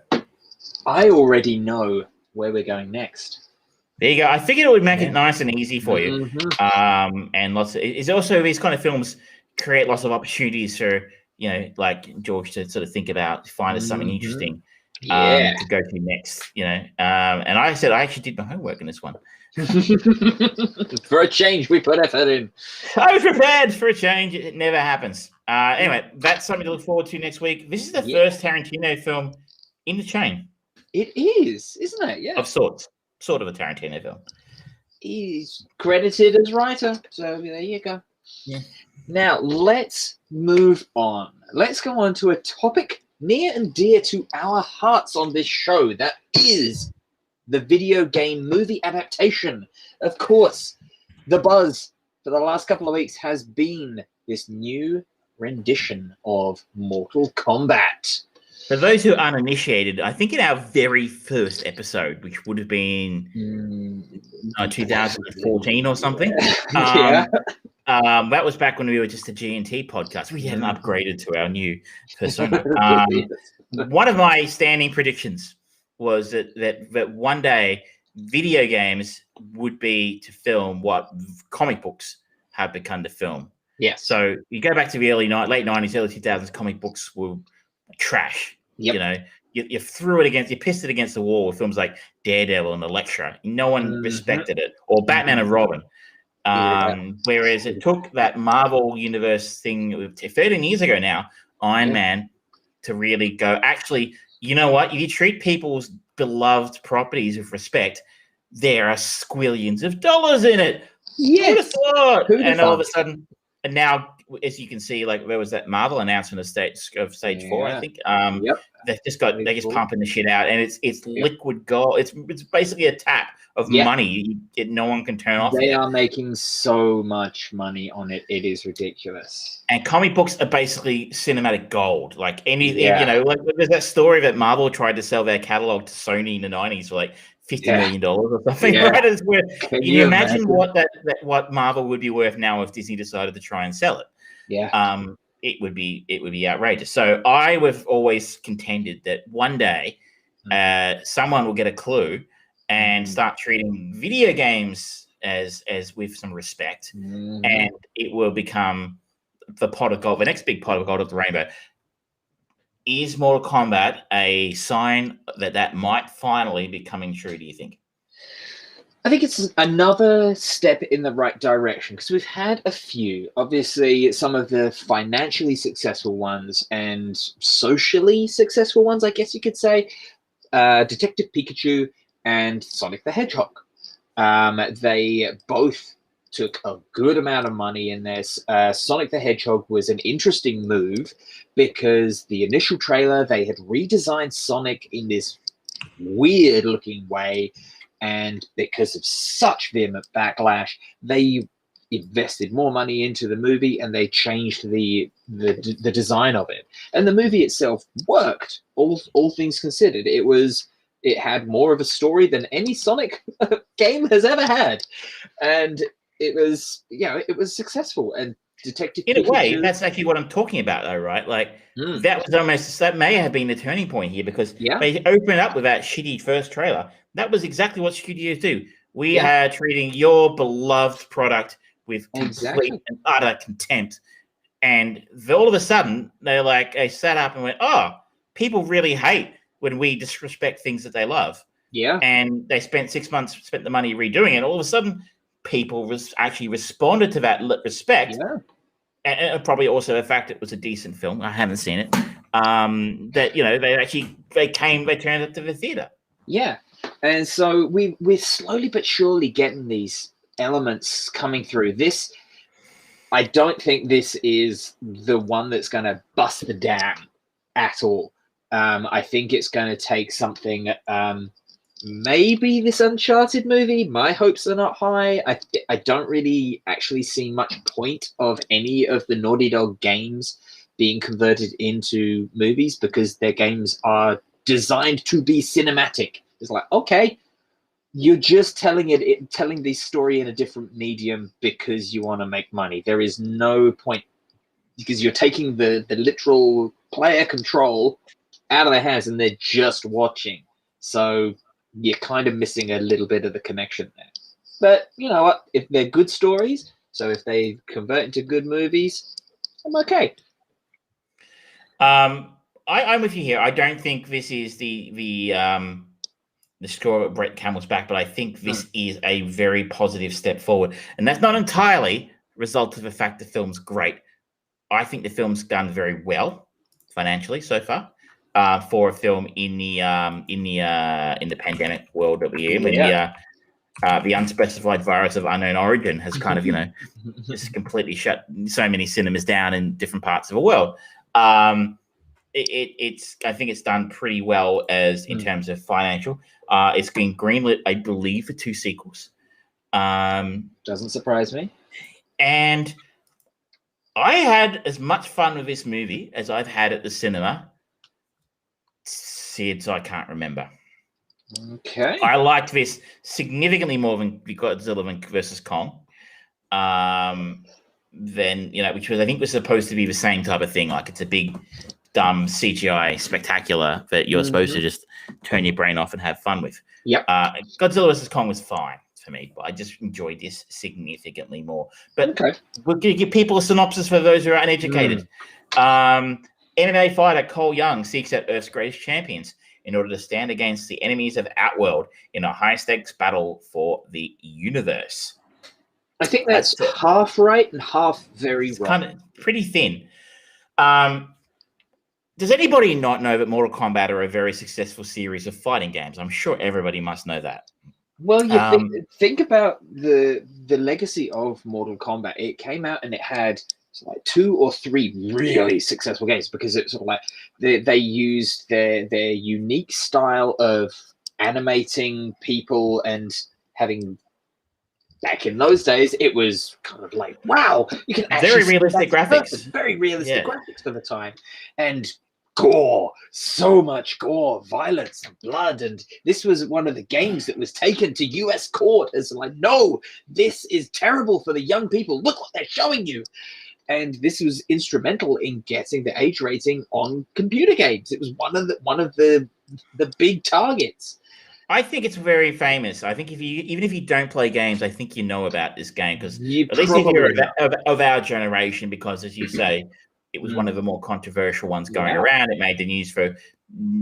Speaker 1: I already know where we're going next.
Speaker 2: There you go. I figured it would make it nice and easy for you. And it's also these kind of films create lots of opportunities for, like George to sort of think about, find us something interesting to go to next, and I said I actually did my homework in this one.
Speaker 1: For a change, we put effort in.
Speaker 2: I was prepared for a change. It never happens. Anyway, that's something to look forward to next week. This is the first Tarantino film in the chain.
Speaker 1: It is, isn't it? Yeah.
Speaker 2: Of sorts. Sort of a Tarantino film.
Speaker 1: He's credited as writer. So there you go.
Speaker 2: Yeah.
Speaker 1: Now, let's move on. Let's go on to a topic near and dear to our hearts on this show. That is the video game movie adaptation. Of course, the buzz for the last couple of weeks has been this new rendition of Mortal Kombat.
Speaker 2: For those who are uninitiated, I think in our very first episode, which would have been 2014 or something, that was back when we were just a G&T podcast. We hadn't upgraded to our new persona. One of my standing predictions was that one day video games would be to film what comic books have become to film.
Speaker 1: Yes.
Speaker 2: So you go back to the late 90s, early 2000s, comic books were trash. Yep. You threw it against, you pissed it against the wall with films like Daredevil and Elektra. No one respected it. Or Batman and Robin. Whereas it took that Marvel Universe thing 13 years ago now, Iron Man, to really go, actually, you know what? If you treat people's beloved properties with respect, there are squillions of dollars in it.
Speaker 1: Yes.
Speaker 2: Who'd have thought? And all of a sudden, and now as you can see, like there was that Marvel announcement of stage 4, I think.
Speaker 1: Yep.
Speaker 2: They're just pumping the shit out, and it's liquid gold. It's basically a tap of money no one can turn off.
Speaker 1: They are making so much money on it. It is ridiculous.
Speaker 2: And comic books are basically cinematic gold. Like like there's that story that Marvel tried to sell their catalog to Sony in the 90s for like $50 million or something.
Speaker 1: Yeah.
Speaker 2: Right? It's where, can you imagine what Marvel would be worth now if Disney decided to try and sell it?
Speaker 1: Yeah.
Speaker 2: It would be outrageous. So I have always contended that one day someone will get a clue and start treating video games as with some respect, and it will become the pot of gold, the next big pot of gold of the rainbow. Is Mortal Kombat a sign that might finally be coming true, do you think?
Speaker 1: I think it's another step in the right direction, because we've had a few. Obviously, some of the financially successful ones and socially successful ones, I guess you could say, Detective Pikachu and Sonic the Hedgehog. They both took a good amount of money in this. Sonic the Hedgehog was an interesting move because the initial trailer, they had redesigned Sonic in this weird-looking way, and because of such vehement backlash, they invested more money into the movie and they changed the design of it. And the movie itself worked, all things considered. It had more of a story than any Sonic game has ever had, and it was successful. And Detective
Speaker 2: in
Speaker 1: Pikachu,
Speaker 2: a way, that's actually what I'm talking about, though, right? Like that may have been the turning point here, because they opened up with that shitty first trailer. That was exactly what studios do. We are treating your beloved product with complete and utter contempt, and all of a sudden they sat up and went, "Oh, people really hate when we disrespect things that they love."
Speaker 1: Yeah,
Speaker 2: and they spent 6 months, spent the money redoing it. All of a sudden, people actually responded to that respect.
Speaker 1: Yeah.
Speaker 2: And probably also the fact it was a decent film. I haven't seen it. They turned it to the theater.
Speaker 1: Yeah, and so we're slowly but surely getting these elements coming through. This, I don't think this is the one that's going to bust the dam at all. I think it's going to take something. Maybe this Uncharted movie. My hopes are not high. I don't really actually see much point of any of the Naughty Dog games being converted into movies, because their games are designed to be cinematic. It's like, okay, you're just telling this story in a different medium because you want to make money. There is no point, because you're taking the literal player control out of their hands and they're just watching. So you're kind of missing a little bit of the connection there. But you know what? If they're good stories, so if they convert into good movies, I'm okay.
Speaker 2: I'm with you here. I don't think this is the straw that Brett Camel's back, but I think this is a very positive step forward. And that's not entirely a result of the fact the film's great. I think the film's done very well financially so far, for a film in the pandemic world that we're in, when the unspecified virus of unknown origin has kind of, just completely shut so many cinemas down in different parts of the world. I think it's done pretty well in terms of financial. It's been greenlit, I believe, for 2 sequels.
Speaker 1: Doesn't surprise me.
Speaker 2: And I had as much fun with this movie as I've had at the cinema since I can't remember.
Speaker 1: Okay.
Speaker 2: I liked this significantly more than Godzilla versus Kong. Which I think was supposed to be the same type of thing. Like, it's a big, dumb CGI spectacular that you're supposed to just turn your brain off and have fun with.
Speaker 1: Yep.
Speaker 2: Godzilla vs. Kong was fine for me, but I just enjoyed this significantly more. But we're going to give people a synopsis for those who are uneducated. MMA fighter Cole Young seeks out Earth's greatest champions in order to stand against the enemies of Outworld in a high-stakes battle for the universe.
Speaker 1: I think that's half right and half very wrong.
Speaker 2: Kind of pretty thin. Does anybody not know that Mortal Kombat are a very successful series of fighting games? I'm sure everybody must know that.
Speaker 1: Well, you think about the legacy of Mortal Kombat. It came out and it had like 2 or 3 really successful games, because it's sort of like they used their unique style of animating people and having. Back in those days, it was kind of like, wow, you can actually
Speaker 2: very realistic graphics.
Speaker 1: Very realistic graphics for the time. And gore, so much gore, violence, and blood. And this was one of the games that was taken to US court as like, no, this is terrible for the young people. Look what they're showing you. And this was instrumental in getting the age rating on computer games. It was one of the big targets.
Speaker 2: I think it's very famous. I think even if you don't play games, I think you know about this game, because at least if you're of our generation, because as you say, it was one of the more controversial ones going around. It made the news for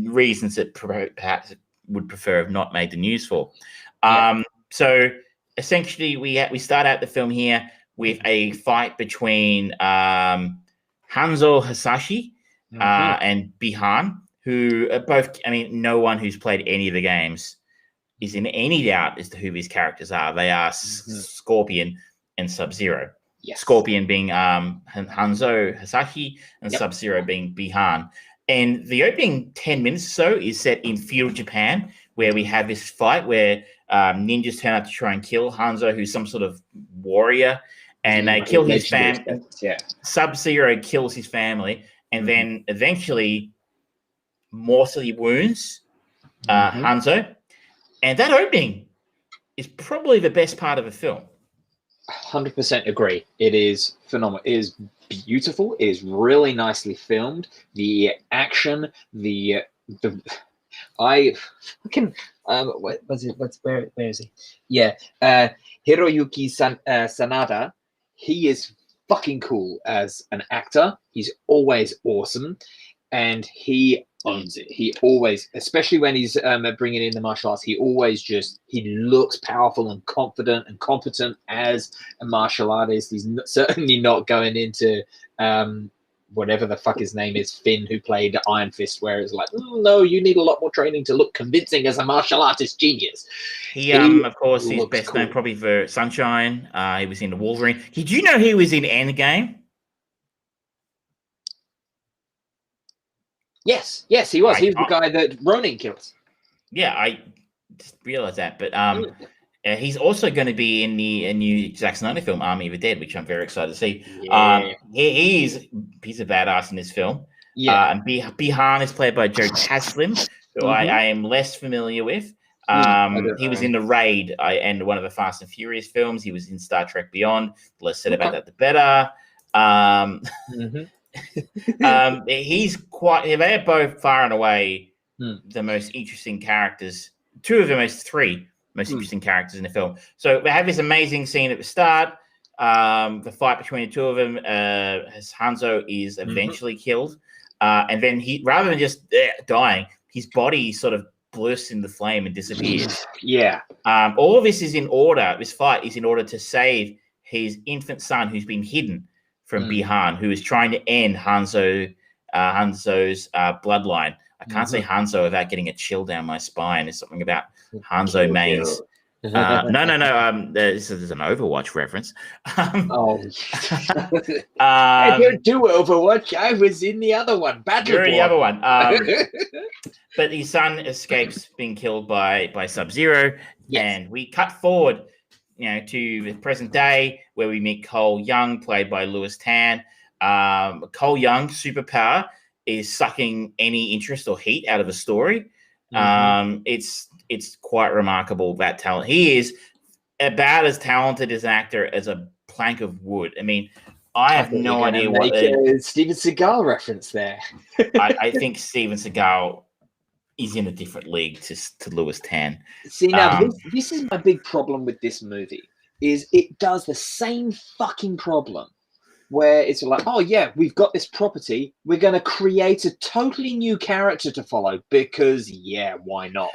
Speaker 2: reasons that perhaps would prefer have not made the news for. So essentially, we start out the film here with a fight between Hanzo Hasashi and Bihan, who are both, I mean, no one who's played any of the games is in any doubt as to who these characters are. They are Scorpion and Sub-Zero.
Speaker 1: Yes.
Speaker 2: Scorpion being Hanzo Hasashi and Sub-Zero being Bihan. And the opening 10 minutes or so is set in feudal Japan, where we have this fight where ninjas turn out to try and kill Hanzo, who's some sort of warrior, and they kill his family. Sub-Zero kills his family, and then eventually mortally wounds Hanzo. And that opening is probably the best part of the film.
Speaker 1: 100% agree. It is phenomenal. It is beautiful. It is really nicely filmed. The action, where is he? Yeah, Hiroyuki Sanada. He is fucking cool as an actor. He's always awesome, and he owns it. He always, especially when he's bringing in the martial arts, he looks powerful and confident and competent as a martial artist. He's certainly not going into whatever the fuck his name is, Finn, who played Iron Fist, where it's like, no, you need a lot more training to look convincing as a martial artist genius.
Speaker 2: He of course, he's best known probably for Sunshine. He was in the Wolverine. Did you know he was in Endgame?
Speaker 1: Yes, he was. He was the guy that Ronin kills. Yeah,
Speaker 2: I just realized that. But he's also going to be in the new Zack Snyder film, Army of the Dead, which I'm very excited to see. Yeah. He's a badass in this film. Yeah. And Bihan is played by Joe Taslim, who I am less familiar with. He was in The Raid and one of the Fast and Furious films. He was in Star Trek Beyond. The less said about that, the better. They're both far and away the most interesting characters, three most interesting characters in the film. So we have this amazing scene at the start, the fight between the two of them, as Hanzo is eventually killed, and then he, rather than just dying, his body sort of bursts into flame and disappears. All of this is in order, this fight is in order to save his infant son, who's been hidden from Bihan, who is trying to end Hanzo's bloodline. I can't say Hanzo without getting a chill down my spine. There's something about Hanzo mains. No. This is an Overwatch reference.
Speaker 1: I don't do Overwatch. I was in the other one.
Speaker 2: You're in the other one. But his son escapes being killed by Sub-Zero, and we cut forward, to the present day, where we meet Cole Young, played by Lewis Tan. Cole Young's superpower is sucking any interest or heat out of a story. It's quite remarkable, that talent. He is about as talented as an actor as a plank of wood. I mean, I have no idea what
Speaker 1: Steven Seagal reference there.
Speaker 2: I think Steven Seagal is in a different league to Lewis Tan.
Speaker 1: See, now this is my big problem with this movie, is it does the same fucking problem where it's like, oh yeah, we've got this property, we're going to create a totally new character to follow because, why not?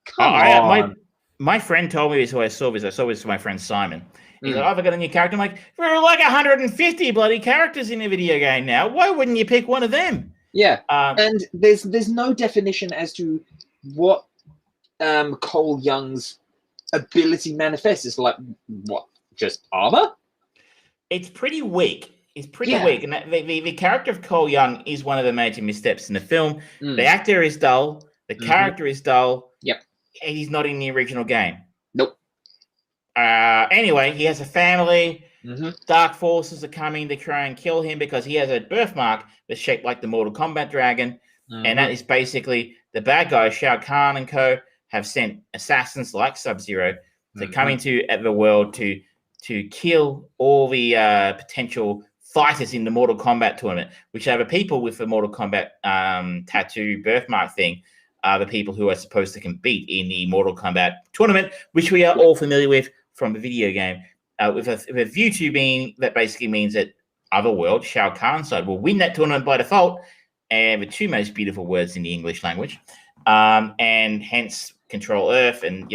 Speaker 1: Come on.
Speaker 2: My friend told me this, who I saw this with my friend Simon. He's like, I've got a new character. I'm like, there are like 150 bloody characters in a video game now. Why wouldn't you pick one of them?
Speaker 1: Yeah, and there's no definition as to what Cole Young's ability manifests. It's like, what, just armor?
Speaker 2: It's pretty weak. is pretty weak. And the character of Cole Young is one of the major missteps in the film. The actor is dull. The character is dull.
Speaker 1: Yep.
Speaker 2: And he's not in the original game.
Speaker 1: Nope.
Speaker 2: Anyway, he has a family. Dark forces are coming to try and kill him because he has a birthmark that's shaped like the Mortal Kombat dragon. And that is basically the bad guys, Shao Kahn and co. have sent assassins like Sub-Zero to come into the world to kill all the potential fighters in the Mortal Kombat tournament, which are the people with the Mortal Kombat tattoo birthmark thing, are the people who are supposed to compete in the Mortal Kombat tournament, which we are all familiar with from the video game. With a view to being that basically means that Otherworld, Shao Kahn's side, will win that tournament by default, and the two most beautiful words in the English language, and hence control Earth, and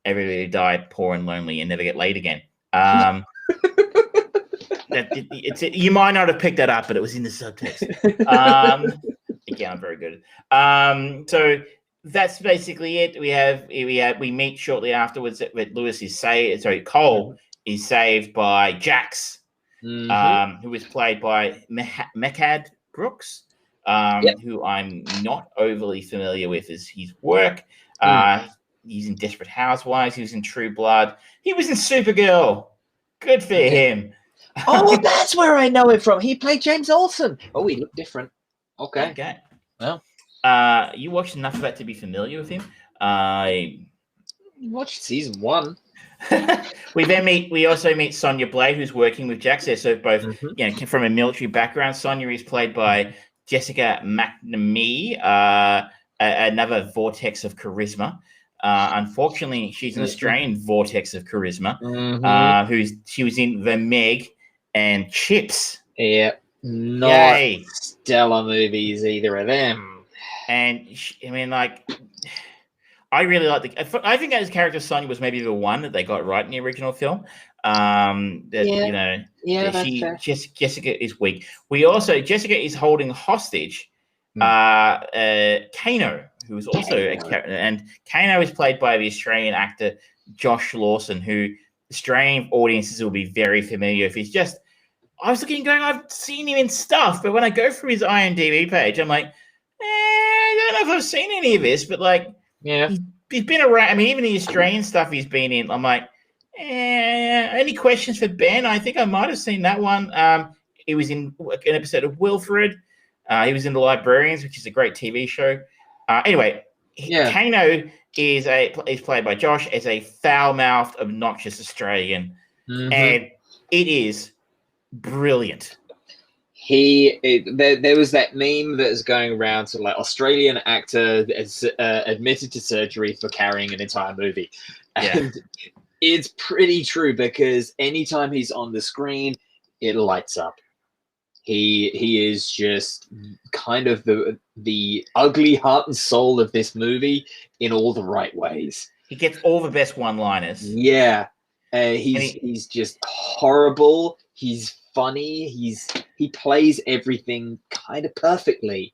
Speaker 2: everybody die poor and lonely and never get laid again. You might not have picked that up, but it was in the subtext. Again, I'm very good. So that's basically it. We meet shortly afterwards that Cole is saved by Jax, who is played by Mehcad Brooks, who I'm not overly familiar with his work. He's in Desperate Housewives. He was in True Blood. He was in Supergirl. Good for him.
Speaker 1: Oh, that's where I know him from. He played James Olsen. Oh, he looked different. Okay.
Speaker 2: Well, you watched enough of that to be familiar with him. I
Speaker 1: watched season 1.
Speaker 2: We also meet Sonya Blade, who's working with Jax there. So both, from a military background. Sonya is played by Jessica McNamee, another vortex of charisma. Unfortunately, she's an Australian vortex of charisma. She was in The Meg and Chips.
Speaker 1: Yeah, not stellar movies, either of them.
Speaker 2: And I really like I think his character Sonya was maybe the one that they got right in the original film. Jessica is weak. Jessica is holding hostage Kano, who is also a character, and Kano is played by the Australian actor Josh Lawson, who Australian audiences will be very familiar with. I was looking going, I've seen him in stuff, but when I go through his IMDb page, I'm like, I don't know if I've seen any of this, but he's been around. I mean, even the Australian stuff he's been in, I'm like, any questions for Ben? I think I might have seen that one. He was in an episode of Wilfred. He was in The Librarians, which is a great TV show. Anyway, Kano is played by Josh as a foul-mouthed, obnoxious Australian, and it is brilliant.
Speaker 1: There was that meme that is going around to Australian actor is admitted to surgery for carrying an entire movie, and it's pretty true because anytime he's on the screen, it lights up. He is just kind of the ugly heart and soul of this movie in all the right ways.
Speaker 2: He gets all the best one-liners.
Speaker 1: Yeah, he's just horrible. He's funny. He plays everything kind of perfectly.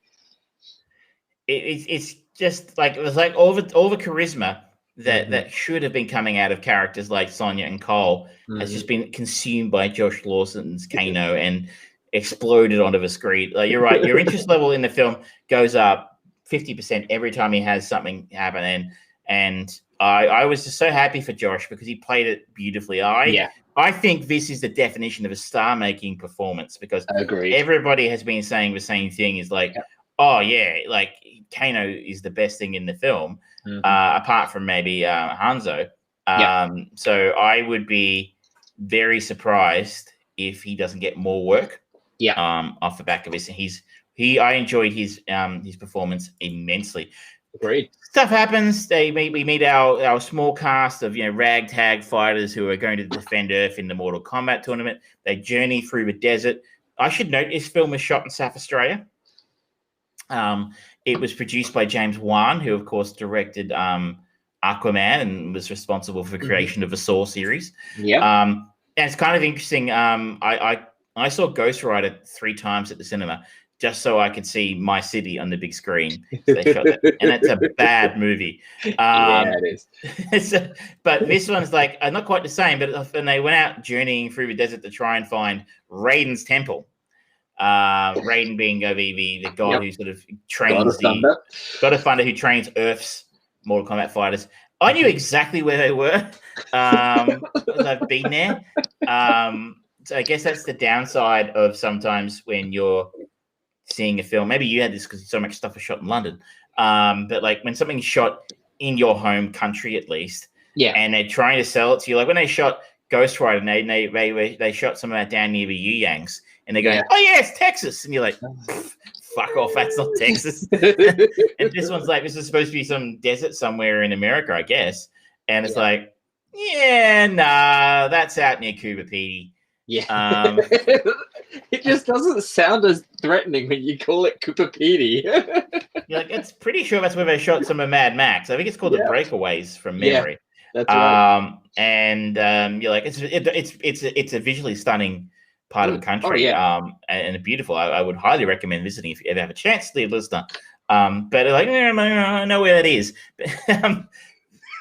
Speaker 2: It's just it was like all the charisma that should have been coming out of characters like Sonya and Cole has just been consumed by Josh Lawson's Kano and exploded onto the screen. You're right. Your interest level in the film goes up 50% every time he has something happen. And I was just so happy for Josh because he played it beautifully. I think this is the definition of a star-making performance because everybody has been saying the same thing. Is Kano is the best thing in the film, apart from maybe Hanzo. So I would be very surprised if he doesn't get more work. Off the back of this, I enjoyed his performance immensely.
Speaker 1: Agreed.
Speaker 2: Stuff happens. We meet our small cast of ragtag fighters who are going to defend Earth in the Mortal Kombat tournament. They journey through the desert. I should note this film was shot in South Australia. It was produced by James Wan, who of course directed Aquaman and was responsible for the creation of the Saw series. And it's kind of interesting. I saw Ghost Rider 3 times at the cinema. just so I could see my city on the big screen. So they shot that, and that's a bad movie.
Speaker 1: Yeah, it
Speaker 2: is. But this one's like not quite the same. But when they went out journeying through the desert to try and find Raiden's temple, Raiden being the god who sort of trains God of Thunder, who trains Earth's Mortal Kombat fighters. I knew exactly where they were. I've been there. So I guess that's the downside of sometimes when you're seeing a film. Maybe you had this because so much stuff was shot in London. But like when something's shot in your home country, at least, and they're trying to sell it to you, like when they shot Ghost Rider, and they shot some of that down near the Yangs, and they're going, "Oh yeah, it's Texas," and you're like, "Fuck off, that's not Texas." And this one's like, this is supposed to be some desert somewhere in America, I guess, and it's like, nah, that's out near Cuba Pedy.
Speaker 1: Yeah. It just doesn't sound as threatening when you call it Cuba Pedy.
Speaker 2: You're like, it's pretty sure that's where they shot some of Mad Max. I think it's called The Breakaways from memory.
Speaker 1: That's right.
Speaker 2: And you're like, it's a visually stunning part of the country, and beautiful. I would highly recommend visiting if you ever have a chance, dear listener. But like, I know where that is.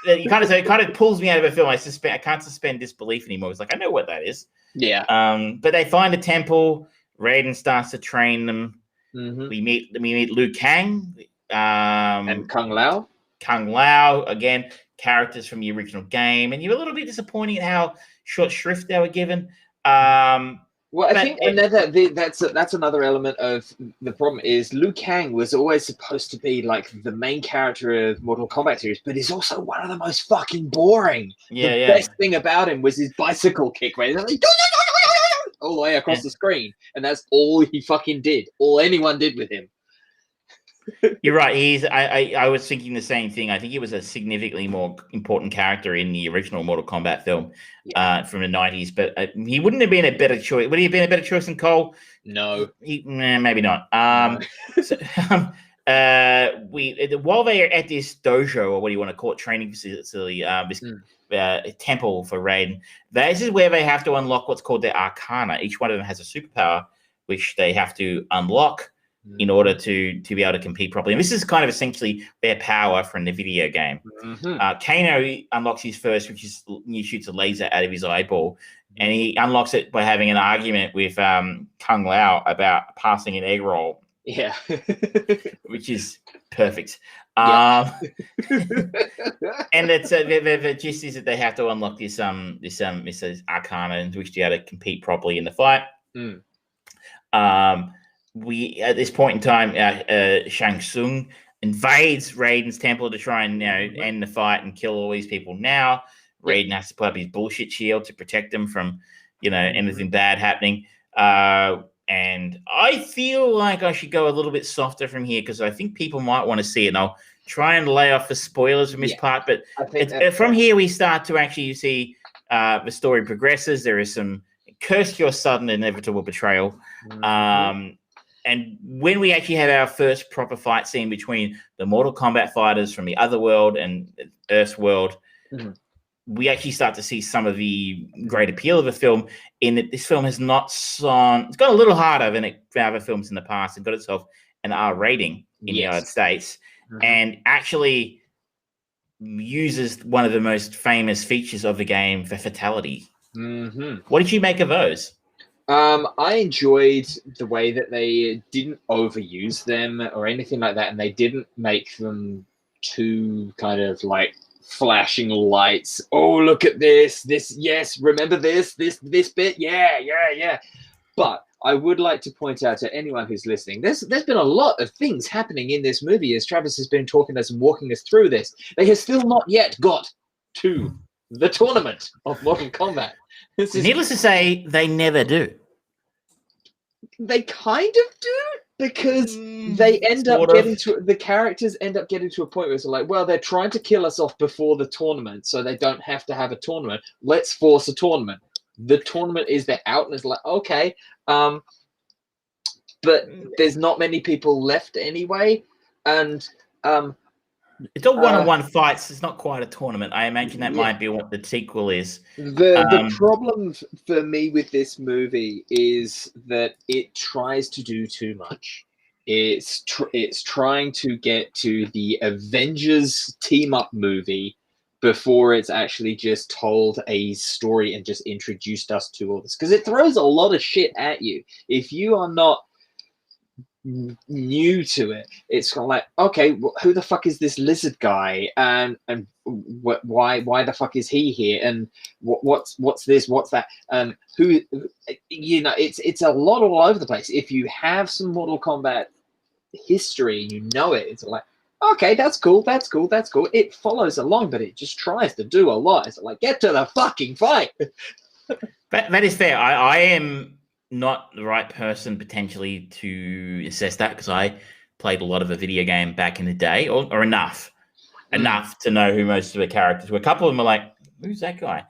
Speaker 2: It kind of pulls me out of a film. I can't suspend disbelief anymore. It's like, I know what that is.
Speaker 1: Yeah.
Speaker 2: But they find a temple. Raiden starts to train them.
Speaker 1: Mm-hmm.
Speaker 2: We meet Liu Kang
Speaker 1: and Kung Lao.
Speaker 2: Kung Lao, again, characters from the original game, and you're a little bit disappointed how short shrift they were given.
Speaker 1: Well, I think that's another element of the problem is Liu Kang was always supposed to be like the main character of Mortal Kombat series, but he's also one of the most fucking boring. The best thing about him was his bicycle kick, where he's like all the way across the screen, and that's all he fucking did. All anyone did with him.
Speaker 2: You're right. I was thinking the same thing. I think he was a significantly more important character in the original Mortal Kombat film from the 90s, but he wouldn't have been a better choice. Would he have been a better choice than Cole?
Speaker 1: No.
Speaker 2: Maybe not. While they're at this dojo, or what do you want to call it, training facility, this temple for Raiden, this is where they have to unlock what's called their Arcana. Each one of them has a superpower, which they have to unlock in order to be able to compete properly. And this is kind of essentially their power from the video game. Kano unlocks his first, which is he shoots a laser out of his eyeball, and he unlocks it by having an argument with Kung Lao about passing an egg roll.
Speaker 1: Yeah.
Speaker 2: Which is perfect. And it's the gist is that they have to unlock this Arcana in which to be able to compete properly in the fight. We at this point in time, Shang Tsung invades Raiden's temple to try and end the fight and kill all these people. Now Raiden has to put up his bullshit shield to protect them from anything bad happening. And I feel like I should go a little bit softer from here because I think people might want to see it. And I'll try and lay off the spoilers from this part. But from here we start to actually see the story progresses. There is some curse your sudden inevitable betrayal. And when we actually have our first proper fight scene between the Mortal Kombat fighters from the other world and Earth's world, we actually start to see some of the great appeal of the film in that this film has not it's got a little harder than other films in the past. It got itself an R rating in the United States and actually uses one of the most famous features of the game for fatality. What did you make of those?
Speaker 1: I enjoyed the way that they didn't overuse them or anything like that, and they didn't make them too kind of like flashing lights. Oh, look at this! Yes, remember this bit? Yeah. But I would like to point out to anyone who's listening, there's been a lot of things happening in this movie as Travis has been talking to us and walking us through this. They have still not yet got to the tournament of Mortal Kombat.
Speaker 2: Needless to say, they never do.
Speaker 1: They kind of do because they end up getting to the characters end up getting to a point where it's like, well, they're trying to kill us off before the tournament, so they don't have to have a tournament. Let's force a tournament. The tournament is they're out, and it's like, okay, but there's not many people left anyway, and
Speaker 2: it's all one-on-one fights. It's not quite a tournament. I imagine that might be what the sequel is.
Speaker 1: The problem for me with this movie is that it tries to do too much. It's trying to get to the Avengers team up movie before it's actually just told a story and just introduced us to all this, because it throws a lot of shit at you if you are not new to it. It's kind of like, okay, who the fuck is this lizard guy, and why the fuck is he here, and what's this, what's that, and who, you know, it's a lot all over the place. If you have some Mortal Kombat history, you know it, it's like, okay, that's cool. It follows along, but it just tries to do a lot. It's like, get to the fucking fight.
Speaker 2: That is fair. I am not the right person potentially to assess that, because I played a lot of a video game back in the day, or enough to know who most of the characters were. A couple of them are like, who's that guy?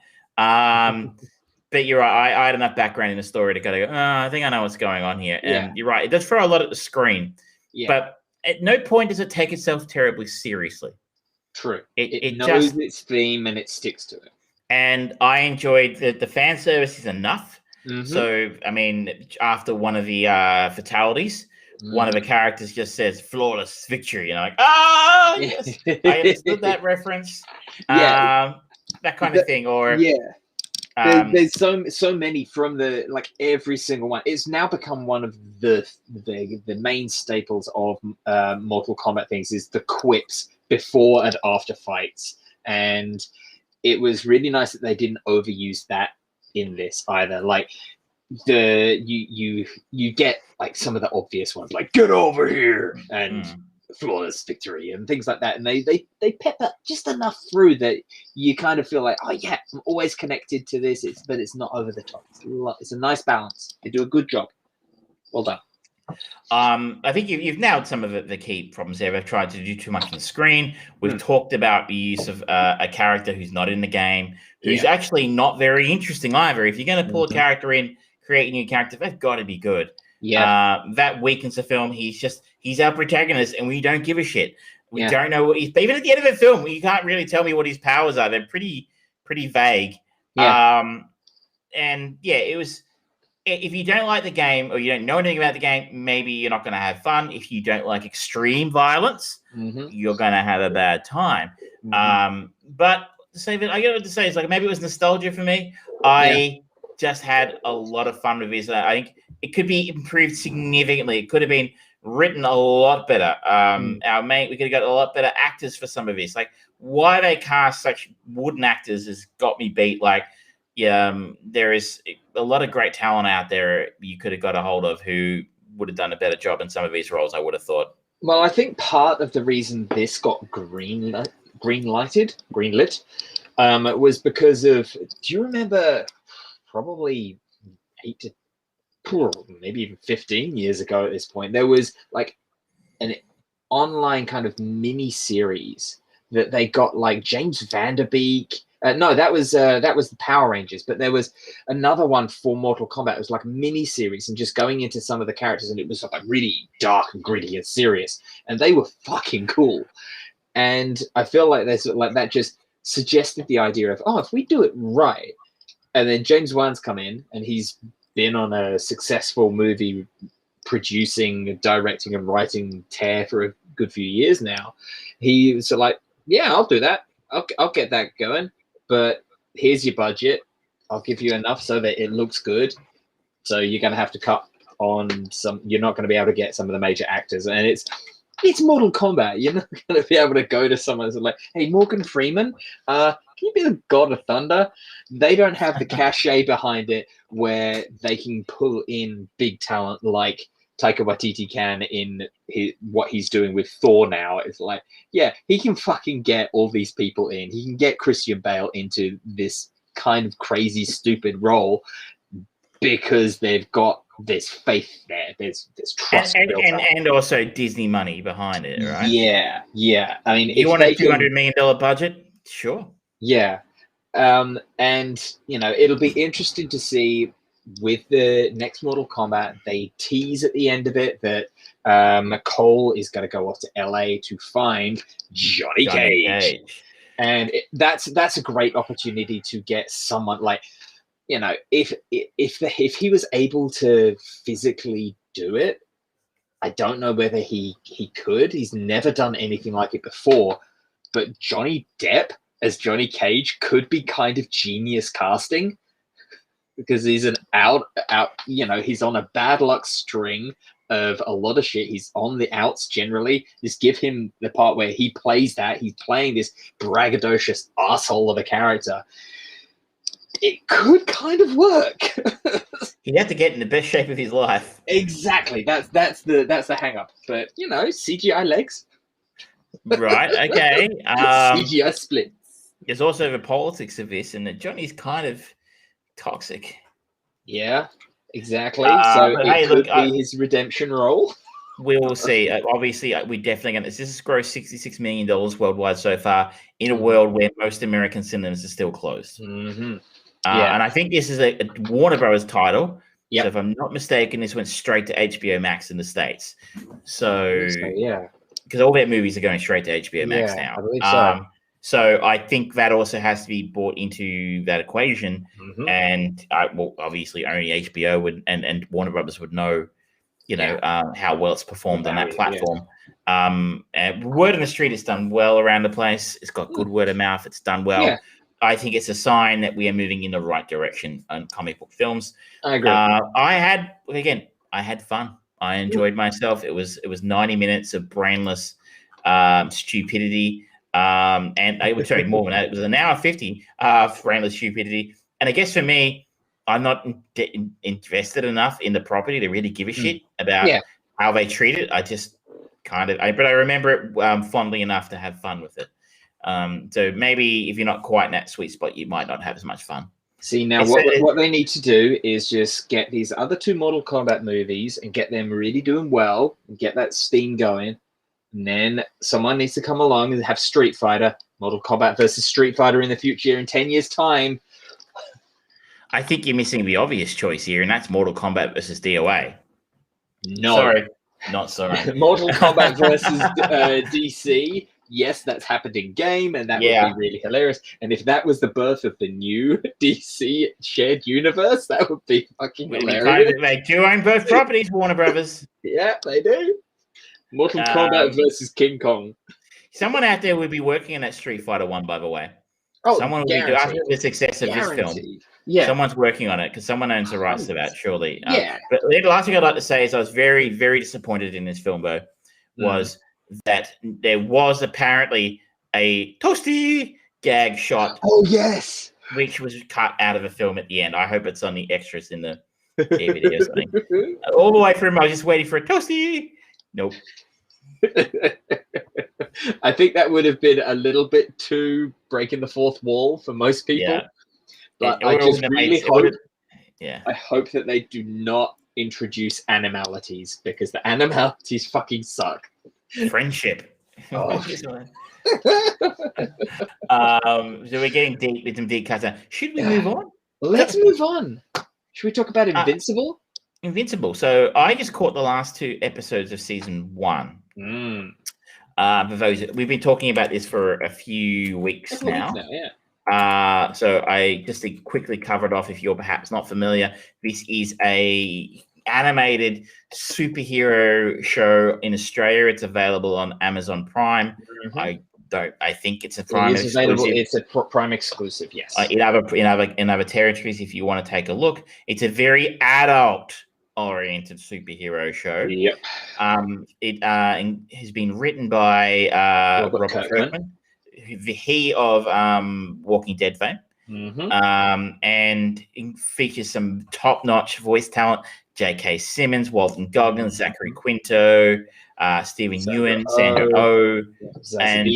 Speaker 2: But you're right. I had enough background in the story to go, I think I know what's going on here. And you're right. It does throw a lot at the screen. Yeah. But at no point does it take itself terribly seriously.
Speaker 1: True. It knows its theme and it sticks to it.
Speaker 2: And I enjoyed the fan service is enough. Mm-hmm. So, I mean, after one of the fatalities, one of the characters just says flawless victory. And I'm like, yes, I understood that reference. That kind of thing. Or
Speaker 1: there's so many from the, like, every single one. It's now become one of the main staples of Mortal Kombat things, is the quips before and after fights. And it was really nice that they didn't overuse that in this either. Like, you get like some of the obvious ones, like "get over here" and flawless victory and things like that, and they pepper just enough through that you kind of feel like, oh yeah, I'm always connected to this. But it's not over the top. It's a nice balance. They do a good job. Well done.
Speaker 2: I think you've nailed some of the key problems there. They've tried to do too much on the screen. We've talked about the use of a character who's not in the game, who's actually not very interesting either. If you're going to pull a character in, create a new character, they've got to be good. Yeah, that weakens the film. He's our protagonist, and we don't give a shit. We don't know what even at the end of the film, you can't really tell me what his powers are. They're pretty vague. Yeah. It was. If you don't like the game or you don't know anything about the game, maybe you're not going to have fun. If you don't like extreme violence, you're going to have a bad time. But to say that, I got to say, it's like maybe it was nostalgia for me. I just had a lot of fun with this. I think it could be improved significantly. It could have been written a lot better. We could have got a lot better actors for some of this. Like, why they cast such wooden actors has got me beat. Like, there is a lot of great talent out there you could have got a hold of who would have done a better job in some of these roles, I would have thought.
Speaker 1: Well, I think part of the reason this got greenlit was because of, do you remember probably 8 to maybe even 15 years ago at this point, there was like an online kind of mini series that they got, like James Vanderbeek. No, that was the Power Rangers, but there was another one for Mortal Kombat. It was like a mini series and just going into some of the characters, and it was like really dark and gritty and serious, and they were fucking cool. And I feel like there's like that just suggested the idea of, if we do it right, and then James Wan's come in and he's been on a successful movie producing, directing, and writing tear for a good few years now. He was like, yeah, I'll do that. I'll get that going. But here's your budget. I'll give you enough so that it looks good. So you're going to have to cut on some. You're not going to be able to get some of the major actors, and it's Mortal Kombat. You're not going to be able to go to someone who's like, "Hey, Morgan Freeman, can you be the God of Thunder?" They don't have the cachet behind it where they can pull in big talent like Taika Waititi can in what he's doing with Thor now. It's like, yeah, he can fucking get all these people in. He can get Christian Bale into this kind of crazy, stupid role because they've got this faith there. There's trust.
Speaker 2: And also Disney money behind it, right?
Speaker 1: Yeah. I mean,
Speaker 2: you want a $200 million budget? Sure.
Speaker 1: Yeah. And, it'll be interesting to see with the next Mortal Kombat. They tease at the end of it that Cole is going to go off to LA to find Johnny Cage. And that's a great opportunity to get someone like, if he was able to physically do it, I don't know whether he could. He's never done anything like it before. But Johnny Depp as Johnny Cage could be kind of genius casting, because he's an he's on a bad luck string of a lot of shit. He's on the outs generally. Just give him the part where he plays that. He's playing this braggadocious asshole of a character. It could kind of work.
Speaker 2: He'd have to get in the best shape of his life.
Speaker 1: Exactly. That's the hang up. But CGI legs.
Speaker 2: Right. Okay.
Speaker 1: CGI splits.
Speaker 2: There's also the politics of this, and that Johnny's kind of toxic.
Speaker 1: Yeah, exactly. So it could be his redemption role.
Speaker 2: We will see. Obviously, we're definitely going to. This has grossed $66 million worldwide so far in a world where most American cinemas are still closed.
Speaker 1: Mm-hmm.
Speaker 2: And I think this is a Warner Brothers title.
Speaker 1: Yep.
Speaker 2: So if I'm not mistaken, this went straight to HBO Max in the States. So
Speaker 1: yeah,
Speaker 2: because all their movies are going straight to HBO Max now.
Speaker 1: I believe so.
Speaker 2: So I think that also has to be brought into that equation.
Speaker 1: Mm-hmm.
Speaker 2: And obviously only HBO would and Warner Brothers would know, how well it's performed on that platform. Yeah. And word on the street, it's done well around the place. It's got good word of mouth. It's done well. Yeah. I think it's a sign that we are moving in the right direction on comic book films.
Speaker 1: I agree.
Speaker 2: I had fun. I enjoyed myself. It was 90 minutes of brainless stupidity. And I would say more than that. It was an hour 50 of brainless stupidity. And I guess for me, I'm not invested enough in the property to really give a shit about how they treat it. I just but I remember it fondly enough to have fun with it. So maybe if you're not quite in that sweet spot, you might not have as much fun.
Speaker 1: See, now what they need to do is just get these other two Mortal Kombat movies and get them really doing well and get that steam going. And then someone needs to come along and have Street Fighter, Mortal Kombat versus Street Fighter in the future in 10 years' time.
Speaker 2: I think you're missing the obvious choice here, and that's Mortal Kombat versus DOA.
Speaker 1: No.
Speaker 2: Sorry. Not sorry.
Speaker 1: Mortal Kombat versus DC. Yes, that's happened in game, and that would be really hilarious. And if that was the birth of the new DC shared universe, that would be fucking hilarious.
Speaker 2: They do own both properties, Warner Brothers.
Speaker 1: Yeah, they do. Mortal Kombat versus King Kong.
Speaker 2: Someone out there would be working on that Street Fighter 1, by the way.
Speaker 1: Oh,
Speaker 2: someone will be doing after the success of this film.
Speaker 1: Yeah,
Speaker 2: someone's working on it because someone owns the rights to that, surely.
Speaker 1: Yeah.
Speaker 2: But the last thing I'd like to say is I was very, very disappointed in this film, though, was that there was apparently a toasty gag shot.
Speaker 1: Oh, yes.
Speaker 2: Which was cut out of the film at the end. I hope it's on the extras in the DVD or something. All the way through, I was just waiting for a toasty. Nope.
Speaker 1: I think that would have been a little bit too breaking the fourth wall for most people. Yeah. But I just really hope, I hope that they do not introduce animalities, because the animalities fucking suck.
Speaker 2: Friendship.
Speaker 1: Oh.
Speaker 2: So we're getting deep with some deep cuts. Should we move on?
Speaker 1: Let's move on. Should we talk about Invincible?
Speaker 2: Invincible. So I just caught the last 2 episodes of season 1. For those, we've been talking about this for a few weeks now. So I just to quickly cover it off if you're perhaps not familiar. This is a animated superhero show in Australia. It's available on Amazon Prime. I think it's a Prime exclusive.
Speaker 1: It's a Prime exclusive, yes.
Speaker 2: In other territories, if you want to take a look, it's a very adult-oriented superhero show.
Speaker 1: Yep.
Speaker 2: It has been written by Robert Kirkman. He of Walking Dead fame, and it features some top-notch voice talent: J.K. Simmons, Walton Goggins, Zachary Quinto, Stephen Ewan, Sandra Oh, and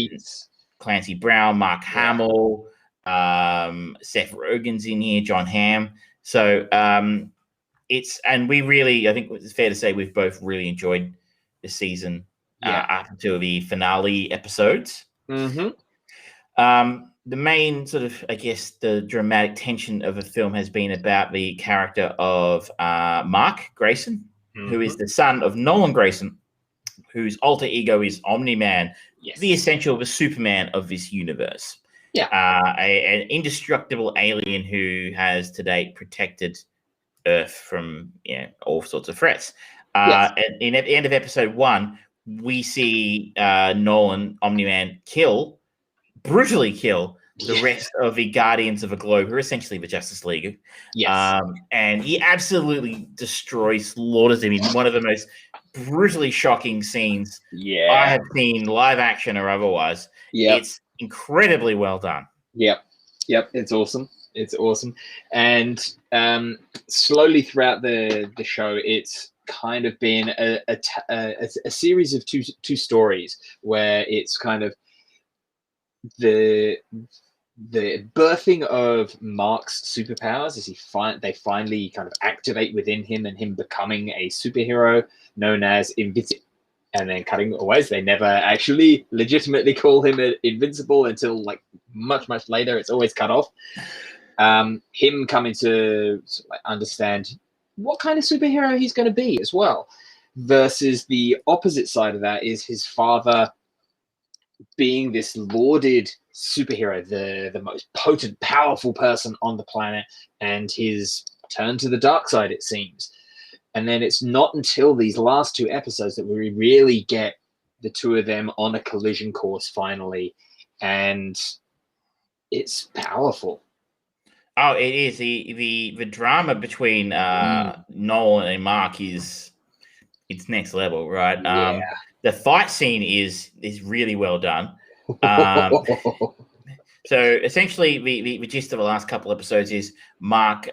Speaker 2: Clancy Brown, Mark Hamill, Seth Rogen's in here, John Hamm. So and we really, I think it's fair to say we've both really enjoyed the season up until the finale episodes. The main sort of, I guess, the dramatic tension of the film has been about the character of Mark Grayson, who is the son of Nolan Grayson, whose alter ego is Omni-Man, the essential Superman of this universe. An indestructible alien who has to date protected Earth from all sorts of threats. At the end of episode 1, we see Nolan, Omni-Man, brutally kill the rest of the Guardians of the Globe, who are essentially the Justice League.
Speaker 1: Yes.
Speaker 2: And he absolutely slaughters him in one of the most brutally shocking scenes I have seen, live action or otherwise. It's incredibly well done.
Speaker 1: Yep. It's awesome. And slowly throughout the show, it's kind of been a series of two stories where it's kind of the birthing of Mark's superpowers as they finally kind of activate within him, and him becoming a superhero known as Invincible. And then cutting away, they never actually legitimately call him Invincible until like much later. It's always cut off. Him coming to sort of like understand what kind of superhero he's going to be as well, versus the opposite side of that is his father being this lauded superhero, the most potent, powerful person on the planet, and his turn to the dark side, it seems. And then it's not until these last 2 episodes that we really get the two of them on a collision course finally, and it's powerful.
Speaker 2: Oh, it is. The drama between Nolan and Mark it's next level, right?
Speaker 1: Yeah.
Speaker 2: The fight scene is really well done. So essentially, the gist of the last couple episodes is Mark.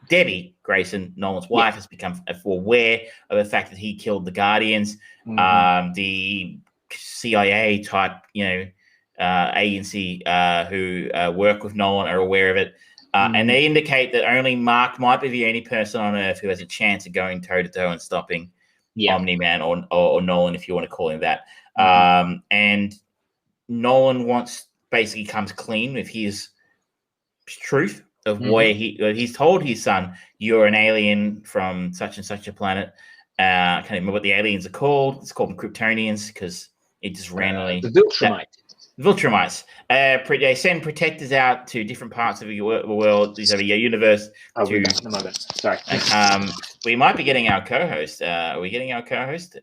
Speaker 2: Debbie Grayson, Nolan's wife, has become aware of the fact that he killed the Guardians. The CIA type, agency who work with Nolan are aware of it. And they indicate that only Mark might be the only person on Earth who has a chance of going toe-to-toe and stopping Omni-Man or Nolan, if you want to call him that. And Nolan basically comes clean with his truth of where he's told his son, you're an alien from such and such a planet. I can't remember what the aliens are called. It's called them Kryptonians because it just randomly...
Speaker 1: The Viltrumites.
Speaker 2: They send protectors out to different parts of the world, the universe.
Speaker 1: Sorry.
Speaker 2: We might be getting our co-host. Are we getting our co-host?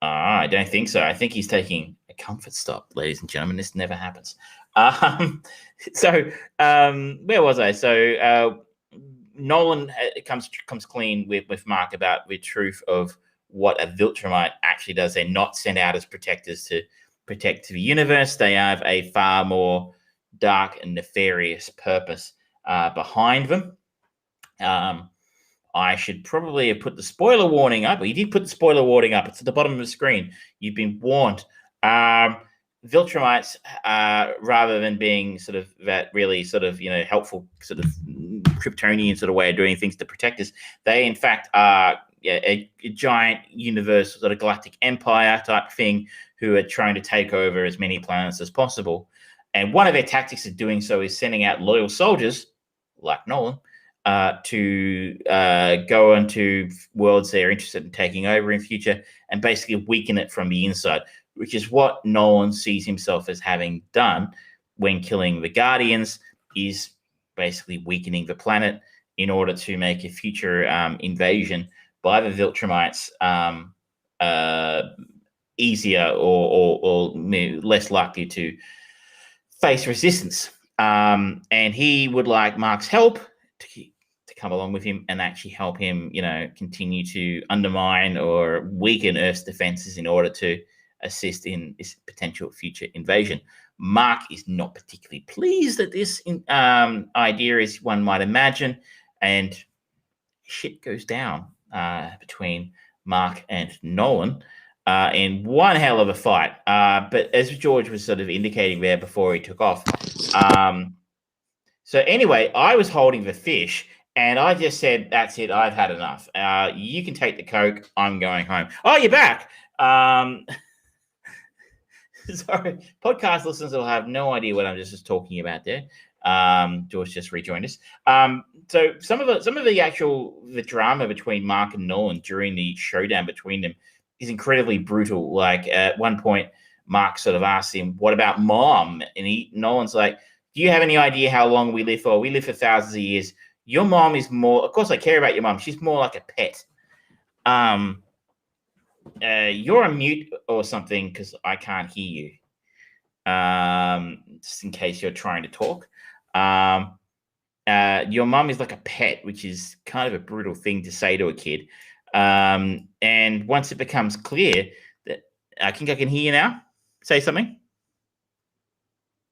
Speaker 2: I don't think so. I think he's taking a comfort stop, ladies and gentlemen. This never happens. Where was I? So Nolan comes clean with Mark about the truth of what a Viltrumite actually does. They're not sent out as protectors to protect the universe. They have a far more dark and nefarious purpose behind them. I should probably have put the spoiler warning up. You did put the spoiler warning up. It's at the bottom of the screen. You've been warned. Viltrumites, rather than being sort of that really sort of, helpful sort of Kryptonian sort of way of doing things to protect us, they in fact are a giant universe sort of galactic empire type thing who are trying to take over as many planets as possible. And one of their tactics of doing so is sending out loyal soldiers like Nolan to go into worlds they're interested in taking over in future and basically weaken it from the inside, which is what Nolan sees himself as having done when killing the Guardians, is basically weakening the planet in order to make a future invasion by the Viltrumites easier or less likely to face resistance. And he would like Mark's help to come along with him and actually help him, continue to undermine or weaken Earth's defenses in order to assist in this potential future invasion. Mark is not particularly pleased at this idea, as one might imagine, and shit goes down between Mark and Nolan in one hell of a fight. But as George was sort of indicating there before he took off, so anyway, I was holding the fish and I just said, that's it, I've had enough. You can take the Coke, I'm going home. Oh, you're back. Sorry, podcast listeners will have no idea what I'm just talking about there. George just rejoined us. So some of the drama between Mark and Nolan during the showdown between them is incredibly brutal. Like at one point, Mark sort of asks him, "What about Mom?" And Nolan's like, "Do you have any idea how long we live for? We live for thousands of years. Your mom is more. Of course, I care about your mom. She's more like a pet. You're on mute or something because I can't hear you. Just in case you're trying to talk. Your mom is like a pet, which is kind of a brutal thing to say to a kid. And once it becomes clear that I think I can hear you now. Say something.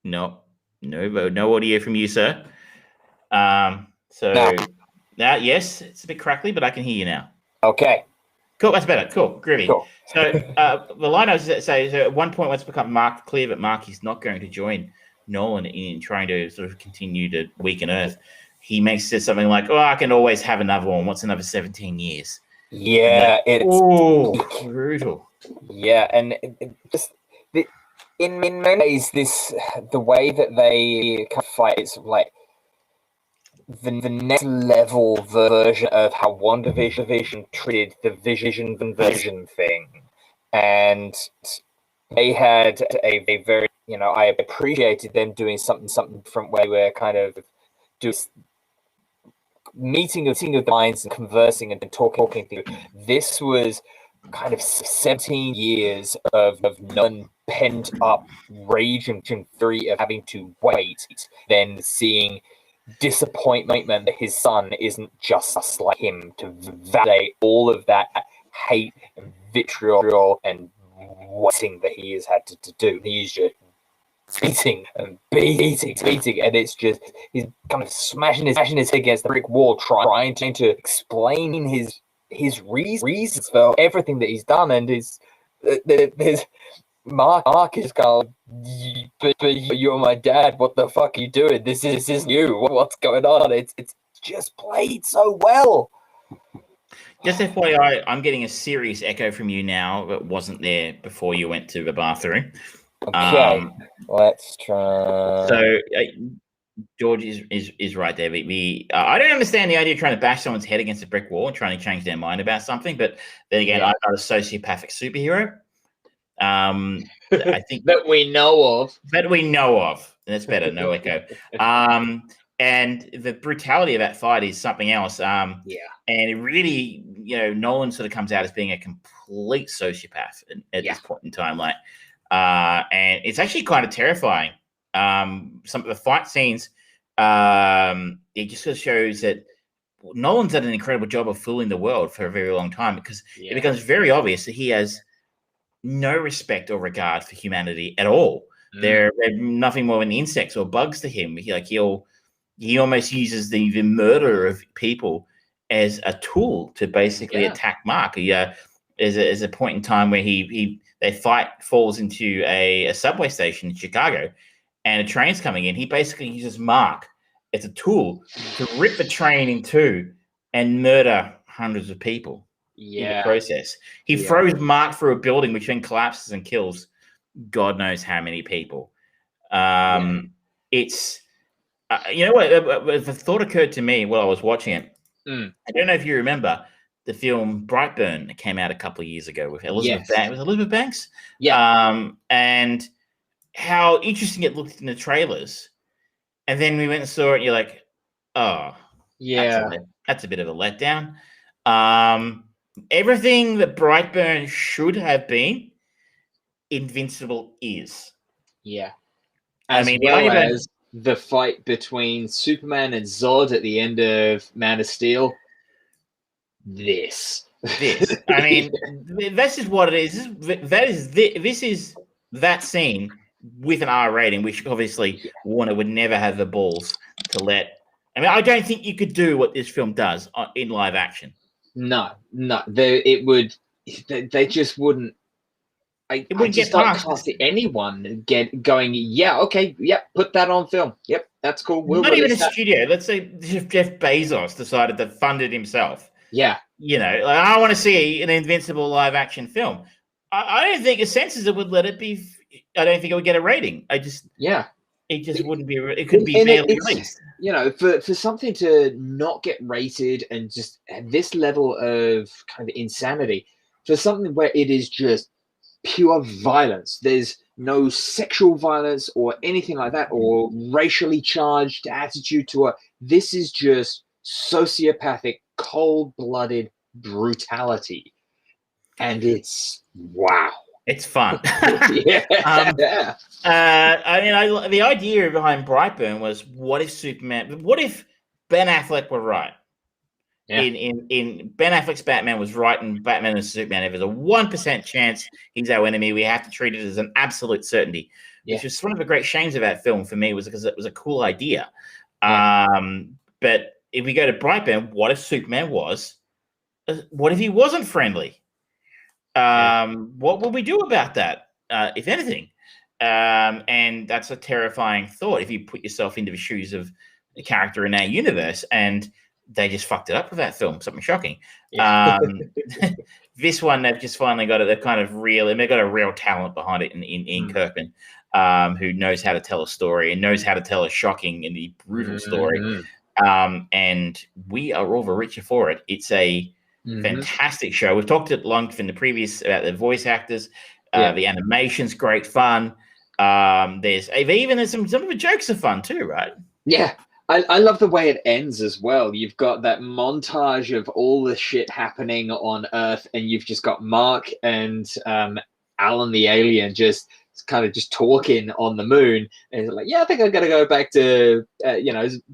Speaker 2: No audio from you, sir. Now, yes, it's a bit crackly, but I can hear you now.
Speaker 3: Okay.
Speaker 2: Cool, that's better. Cool, groovy.
Speaker 3: Cool.
Speaker 2: So the line I was saying, so at one point, once it becomes clear that Mark is not going to join Nolan in trying to sort of continue to weaken Earth, he makes it something like, "Oh, I can always have another one. What's another 17 years?"
Speaker 3: Yeah,
Speaker 2: it's brutal.
Speaker 3: Yeah, and just in many ways, the way that they fight is like the next level version of how WandaVision treated the Vision thing, and they had a very, I appreciated them doing something different where we're kind of doing meeting of the minds and conversing and talking through. This was kind of 17 years of pent up rage and fury of having to wait, then seeing disappointment that his son isn't just like him, to validate all of that hate and vitriol and whatting that he has had to do. He's just beating, and it's just, he's kind of smashing his head against the brick wall, trying to explain his reasons for everything that he's done, and there's Mark is kind of, but you're my dad. What the fuck are you doing? This is you. What's going on? It's just played so well.
Speaker 2: Just FYI, I'm getting a serious echo from you now that wasn't there before you went to the bathroom.
Speaker 3: Okay, let's try.
Speaker 2: So George is right there. I don't understand the idea of trying to bash someone's head against a brick wall and trying to change their mind about something. But then again, I'm not a sociopathic superhero. I think
Speaker 1: that we know of.
Speaker 2: And that's better. No echo. And the brutality of that fight is something else. And it really, Nolan sort of comes out as being a complete sociopath at this point in time. And it's actually kind of terrifying. Some of the fight scenes, it just sort of shows that Nolan's done an incredible job of fooling the world for a very long time, because it becomes very obvious that he has no respect or regard for humanity at all. They're nothing more than insects or bugs to him. He almost uses the murder of people as a tool to basically attack Mark. There's a point in time where they fight falls into a subway station in Chicago, and a train's coming in. He basically uses Mark as a tool to rip the train in two and murder hundreds of people in the process. He throws Mark through a building, which then collapses and kills God knows how many people. It's the thought occurred to me while I was watching it. I don't know if you remember the film Brightburn that came out a couple of years ago with Elizabeth Banks. Was it Elizabeth Banks? And how interesting it looked in the trailers. And then we went and saw it, and you're like, oh, that's a bit of a letdown. Everything that Brightburn should have been, Invincible is.
Speaker 1: Yeah.
Speaker 2: As
Speaker 1: the fight between Superman and Zod at the end of Man of Steel. This.
Speaker 2: I mean, this is what it is. This is that scene with an R rating, which obviously Warner would never have the balls to let. I mean, I don't think you could do what this film does in live action.
Speaker 1: No. They just wouldn't. I just can't see anyone going, put that on film. Yep, that's cool.
Speaker 2: Not even a studio. Let's say Jeff Bezos decided to fund it himself.
Speaker 1: Yeah.
Speaker 2: I want to see an Invincible live action film. I don't think a censor would let it be. I don't think it would get a rating. It just wouldn't be. It could be barely released.
Speaker 1: For something to not get rated and just at this level of kind of insanity, for something where it is just pure violence. There's no sexual violence or anything like that, or racially charged attitude to it. This is just sociopathic, cold-blooded brutality, and it's wow.
Speaker 2: It's fun.
Speaker 1: Yeah.
Speaker 2: I mean, the idea behind Brightburn was, what if Ben Affleck were right?
Speaker 1: Yeah.
Speaker 2: In Ben Affleck's Batman was right, and Batman and Superman, if there's a 1% chance he's our enemy, we have to treat it as an absolute certainty.
Speaker 1: Yeah.
Speaker 2: Which was one of the great shames of that film for me, was because it was a cool idea.
Speaker 1: Yeah.
Speaker 2: But if we go to Brightburn, what if Superman was? What if he wasn't friendly? What would we do about that, if anything? And that's a terrifying thought if you put yourself into the shoes of the character in our universe, and they just fucked it up with that film. Something shocking.
Speaker 1: Yeah.
Speaker 2: This one, they've just finally got it. They've kind of they've got a real talent behind it in Kirkman, who knows how to tell a story and knows how to tell a shocking and the brutal story. And we are all the richer for it. It's a fantastic show. We've talked at length in the previous about the voice actors. The animation's great fun. There's some of the jokes are fun too, right?
Speaker 1: Yeah. I love the way it ends as well. You've got that montage of all the shit happening on Earth, and you've just got Mark and Alan the alien just kind of just talking on the moon, and it's like, yeah, I think I'm gonna go back to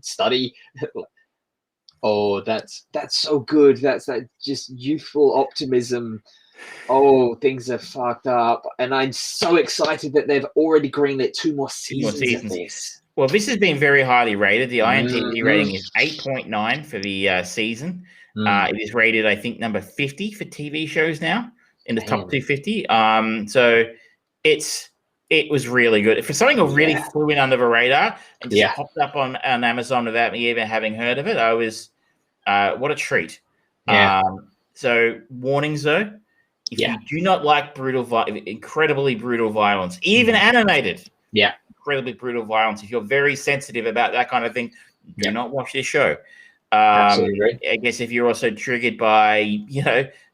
Speaker 1: study. Oh, that's so good. That's that just youthful optimism. Oh, things are fucked up, and I'm so excited that they've already greenlit 2 more seasons of this.
Speaker 2: Well, this has been very highly rated. The IMDb rating is 8.9 for the season. It is rated, I think, number 50 for TV shows now in the top 250. So it was really good. For something that really flew in under the radar and just popped up on Amazon without me even having heard of it, I was what a treat.
Speaker 1: Yeah.
Speaker 2: So warnings though, if you do not like incredibly brutal violence, even animated, incredibly brutal violence, if you're very sensitive about that kind of thing, do not watch this show.
Speaker 1: Absolutely.
Speaker 2: I guess if you're also triggered by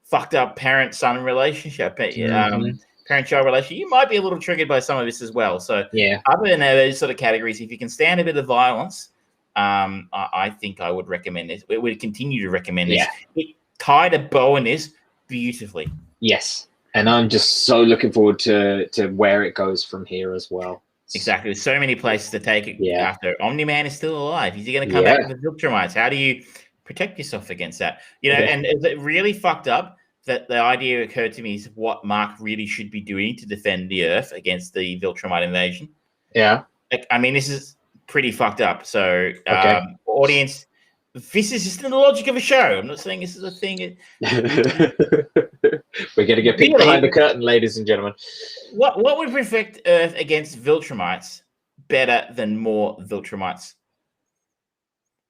Speaker 2: fucked up parent-son relationship, parent-child relationship, you might be a little triggered by some of this as well. So other than those sort of categories, if you can stand a bit of violence, I think I would recommend this. We would continue to recommend this. It tied a bow in this beautifully.
Speaker 1: Yes. And I'm just so looking forward to where it goes from here as well.
Speaker 2: Exactly. There's so many places to take it after. Omni-Man is still alive. Is he going to come back with the Viltrumites? How do you protect yourself against that? And it really fucked up that the idea occurred to me is what Mark really should be doing to defend the Earth against the Viltrumite invasion.
Speaker 1: Yeah.
Speaker 2: I mean, this is pretty fucked up. So, audience, this is just the logic of a show. I'm not saying this is a thing.
Speaker 1: We're going to get peeked behind the curtain, ladies and gentlemen.
Speaker 2: What would protect Earth against Viltrumites better than more Viltrumites?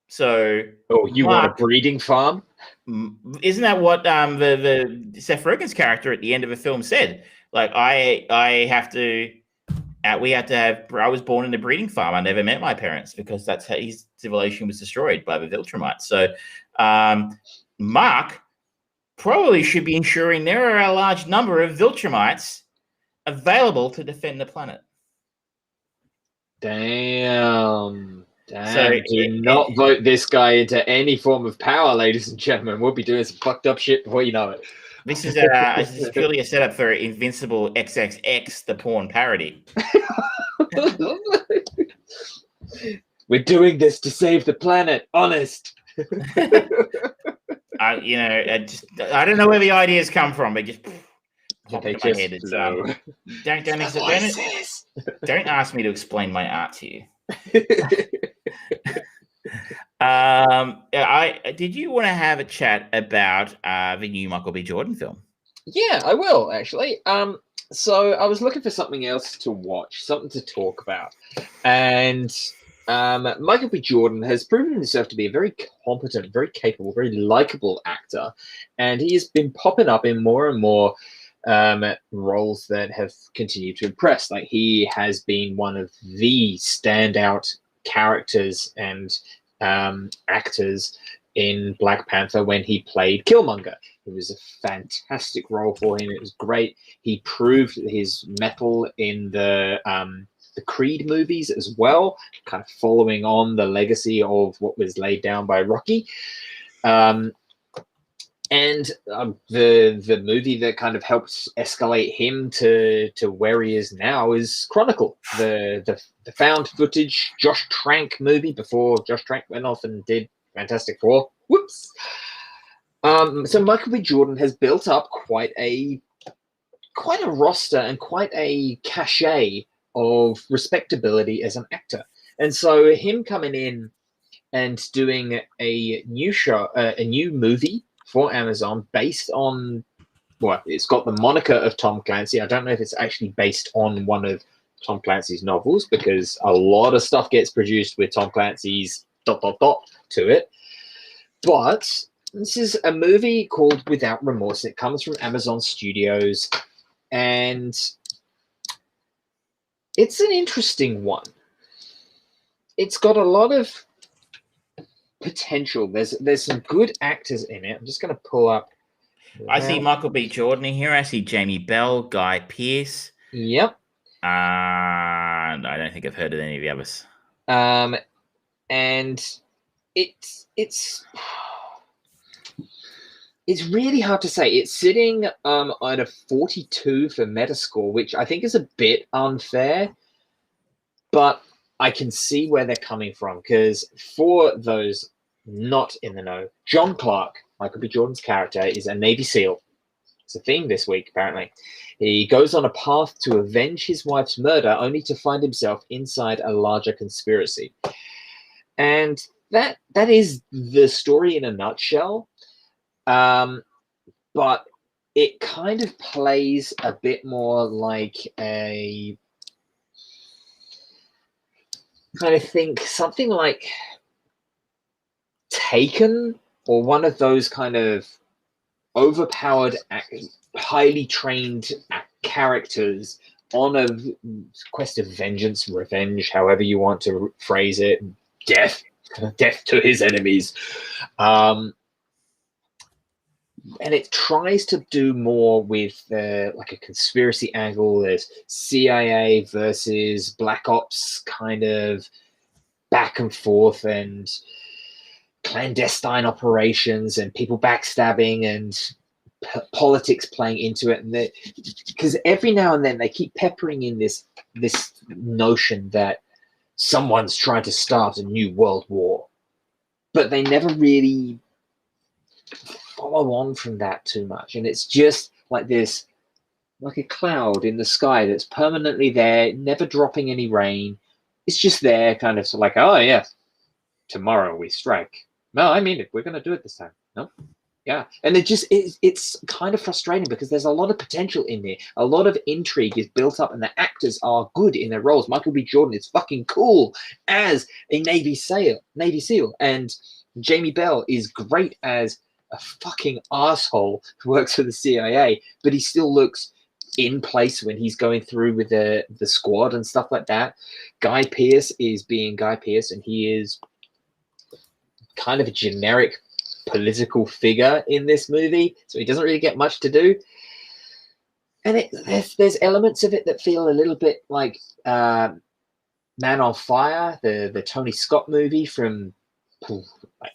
Speaker 2: So,
Speaker 1: you want a breeding farm?
Speaker 2: Isn't that what the Seth Rogen's character at the end of the film said? Like, I have to. We had to have. I was born in a breeding farm. I never met my parents because that's how his civilization was destroyed by the Viltrumites. So, Mark probably should be ensuring there are a large number of Viltrumites available to defend the planet.
Speaker 1: Damn. So do not vote this guy into any form of power, ladies and gentlemen. We'll be doing some fucked up shit before you know it.
Speaker 2: This is purely a setup for Invincible XXX, the porn parody.
Speaker 1: We're doing this to save the planet. Honest.
Speaker 2: I don't know where the ideas come from. They just pop in my head. Don't ask me to explain my art to you. Did you want to have a chat about the new Michael B. Jordan film?
Speaker 1: Yeah, I will actually. So I was looking for something else to watch, something to talk about, and Michael B. Jordan has proven himself to be a very competent, very capable, very likable actor, and he has been popping up in more and more roles that have continued to impress. Like, he has been one of the standout characters and actors in Black Panther when he played Killmonger. It was a fantastic role for him. It was great. He proved his mettle in the the Creed movies as well, kind of following on the legacy of what was laid down by Rocky. And the movie that kind of helped escalate him to where he is now is Chronicle, the found footage Josh Trank movie before Josh Trank went off and did Fantastic Four. Whoops. So Michael B. Jordan has built up quite a roster and quite a cachet of respectability as an actor. And so him coming in and doing a new show, a new movie for Amazon based on, well, it's got the moniker of Tom Clancy. I don't know if it's actually based on one of Tom Clancy's novels, because a lot of stuff gets produced with Tom Clancy's ... to it. But this is a movie called Without Remorse. It comes from Amazon Studios, and it's an interesting one. It's got a lot of potential. There's some good actors in it. I'm just going to pull up.
Speaker 2: I see Michael B. Jordan in here. I see Jamie Bell, Guy Pearce.
Speaker 1: Yep.
Speaker 2: I don't think I've heard of any of the others.
Speaker 1: And it's really hard to say. It's sitting at a 42 for Metascore, which I think is a bit unfair, but I can see where they're coming from, because for those not in the know, John Clark, Michael B. Jordan's character, is a Navy SEAL. It's a theme this week, apparently. He goes on a path to avenge his wife's murder, only to find himself inside a larger conspiracy. And that is the story in a nutshell. But it kind of plays a bit more like a kind of think something like Taken, or one of those kind of overpowered, highly trained characters on a quest of vengeance, revenge, however you want to phrase it, death to his enemies. And it tries to do more with like a conspiracy angle. There's CIA versus Black Ops kind of back and forth, and clandestine operations and people backstabbing and politics playing into it. And because every now and then they keep peppering in this notion that someone's trying to start a new world war, but they never really follow on from that too much. And it's just like this, like a cloud in the sky that's permanently there, never dropping any rain. It's just there, kind of like, oh yeah, tomorrow we strike. No, I mean it. We're going to do it this time. No? Yeah. And it's kind of frustrating, because there's a lot of potential in there. A lot of intrigue is built up, and the actors are good in their roles. Michael B. Jordan is fucking cool as a Navy SEAL. And Jamie Bell is great as a fucking asshole who works for the CIA, but he still looks in place when he's going through with the squad and stuff like that. Guy Pearce is being Guy Pearce, and he is kind of a generic political figure in this movie, so he doesn't really get much to do. And there's elements of it that feel a little bit like Man on Fire, the Tony Scott movie from like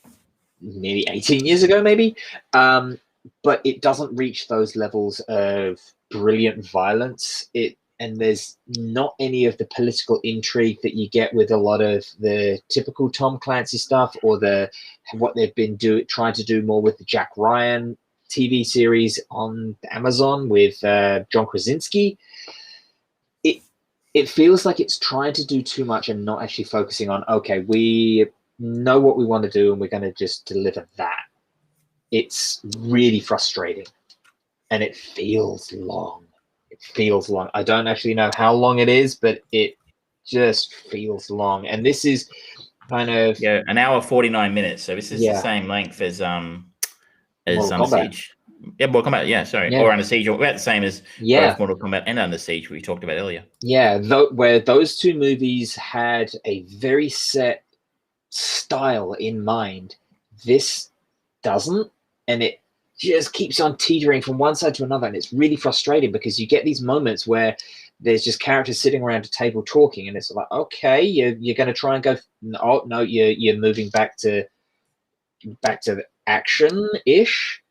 Speaker 1: nearly 18 years ago, maybe. But it doesn't reach those levels of brilliant violence. And there's not any of the political intrigue that you get with a lot of the typical Tom Clancy stuff, or what they've been trying to do more with the Jack Ryan TV series on Amazon with John Krasinski. It feels like it's trying to do too much and not actually focusing on, okay, we know what we want to do and we're going to just deliver that. It's really frustrating, and it feels long. I don't actually know how long it is, but it just feels long. And this is kind of
Speaker 2: an hour 49 minutes. So this is the same length as Under Siege. Yeah, Mortal Kombat. Yeah, sorry, or Under Siege, or about the same as both Mortal Kombat and Under Siege we talked about earlier.
Speaker 1: Yeah, where those two movies had a very set style in mind, this doesn't, and it just keeps on teetering from one side to another, and it's really frustrating, because you get these moments where there's just characters sitting around a table talking, and it's like, okay, you're going to try and go. Oh no, you're moving back to the action-ish.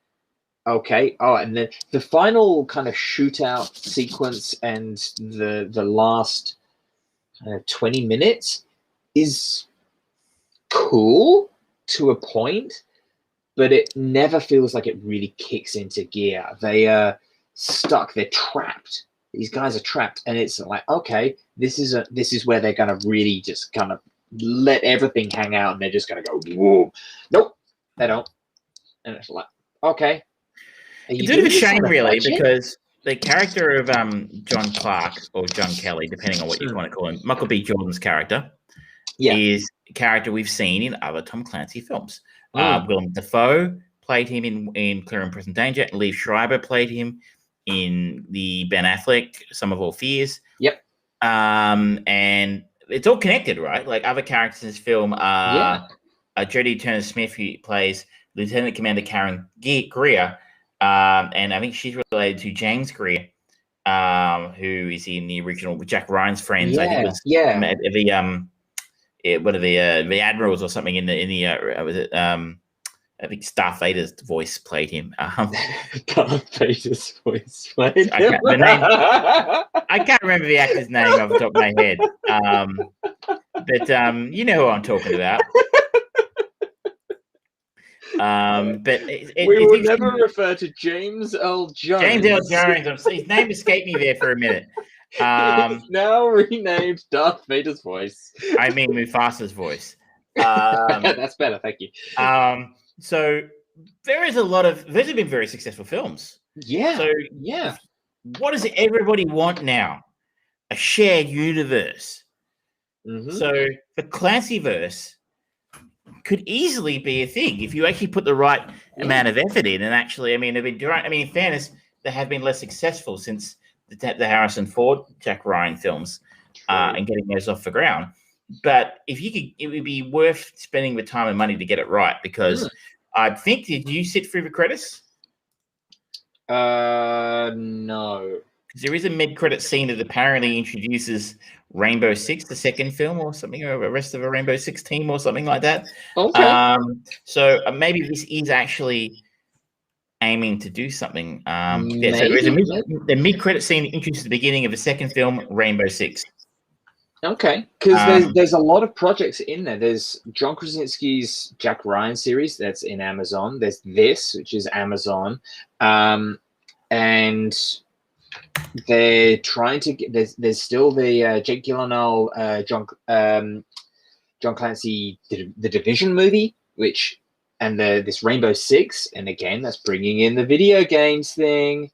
Speaker 1: Okay. Oh, and then the final kind of shootout sequence and the last 20 minutes is cool to a point, but it never feels like it really kicks into gear. They are stuck. They're trapped. These guys are trapped, and it's like, okay, this is where they're going to really just kind of let everything hang out, and they're just going to go, whoa. Nope, they don't. And it's like, okay.
Speaker 2: It's a bit of a shame, really, because the character of John Clark, or John Kelly, depending on what you want to call him, Michael B. Jordan's character, is a character we've seen in other Tom Clancy films. Willem Dafoe played him in Clear and Present Danger. Liev Schreiber played him in the Ben Affleck Sum of All Fears.
Speaker 1: Yep.
Speaker 2: And it's all connected, right? Like other characters in this film are Jodie Turner-Smith, who plays Lieutenant Commander Karen Greer. And I think she's related to James Greer, who is in the original with Jack Ryan's friends. I think it was the admirals or something in the was it I think Darth Vader's voice played him.
Speaker 1: Darth Vader's voice played him.
Speaker 2: I can't remember the actor's name off the top of my head. But you know who I'm talking about. But
Speaker 1: we will never refer to James L. Jones.
Speaker 2: James L. Jones. His name escaped me there for a minute.
Speaker 1: Now renamed Darth Vader's voice.
Speaker 2: I mean Mufasa's voice.
Speaker 1: That's better, thank you.
Speaker 2: So these have been very successful films.
Speaker 1: Yeah.
Speaker 2: So what does everybody want now? A shared universe. Mm-hmm. So the Clancyverse could easily be a thing if you actually put the right amount of effort in. And actually, I mean, in fairness, they have been less successful since the Harrison Ford, Jack Ryan films, and getting those off the ground. But if you could, it would be worth spending the time and money to get it right, because I think, did you sit through the credits?
Speaker 1: No.
Speaker 2: Because there is a mid-credit scene that apparently introduces Rainbow Six, the second film, or something, or the rest of a Rainbow Six team, or something like that.
Speaker 1: Okay.
Speaker 2: So maybe this is actually aiming to do something. So there is the mid-credit scene introduces the beginning of the second film, Rainbow Six.
Speaker 1: Okay, because there's a lot of projects in there. There's John Krasinski's Jack Ryan series that's in Amazon. There's this, which is Amazon, and they're trying to get. There's still the Jake Gyllenhaal, John Clancy, the Division movie, and this Rainbow Six, and again that's bringing in the video games thing.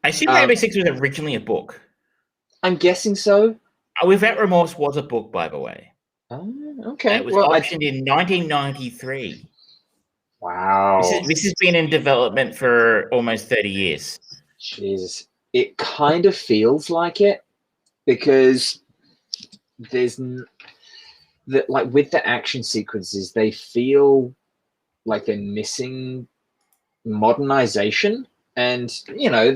Speaker 2: I see Rainbow Six was originally a book.
Speaker 1: I'm guessing so.
Speaker 2: Without Remorse was a book, by the way.
Speaker 1: Oh, okay.
Speaker 2: It was optioned in 1993.
Speaker 1: Wow.
Speaker 2: This has been in development for almost 30 years.
Speaker 1: Jesus. It kind of feels like it, because there's like with the action sequences, they feel like they're missing modernization. And, you know,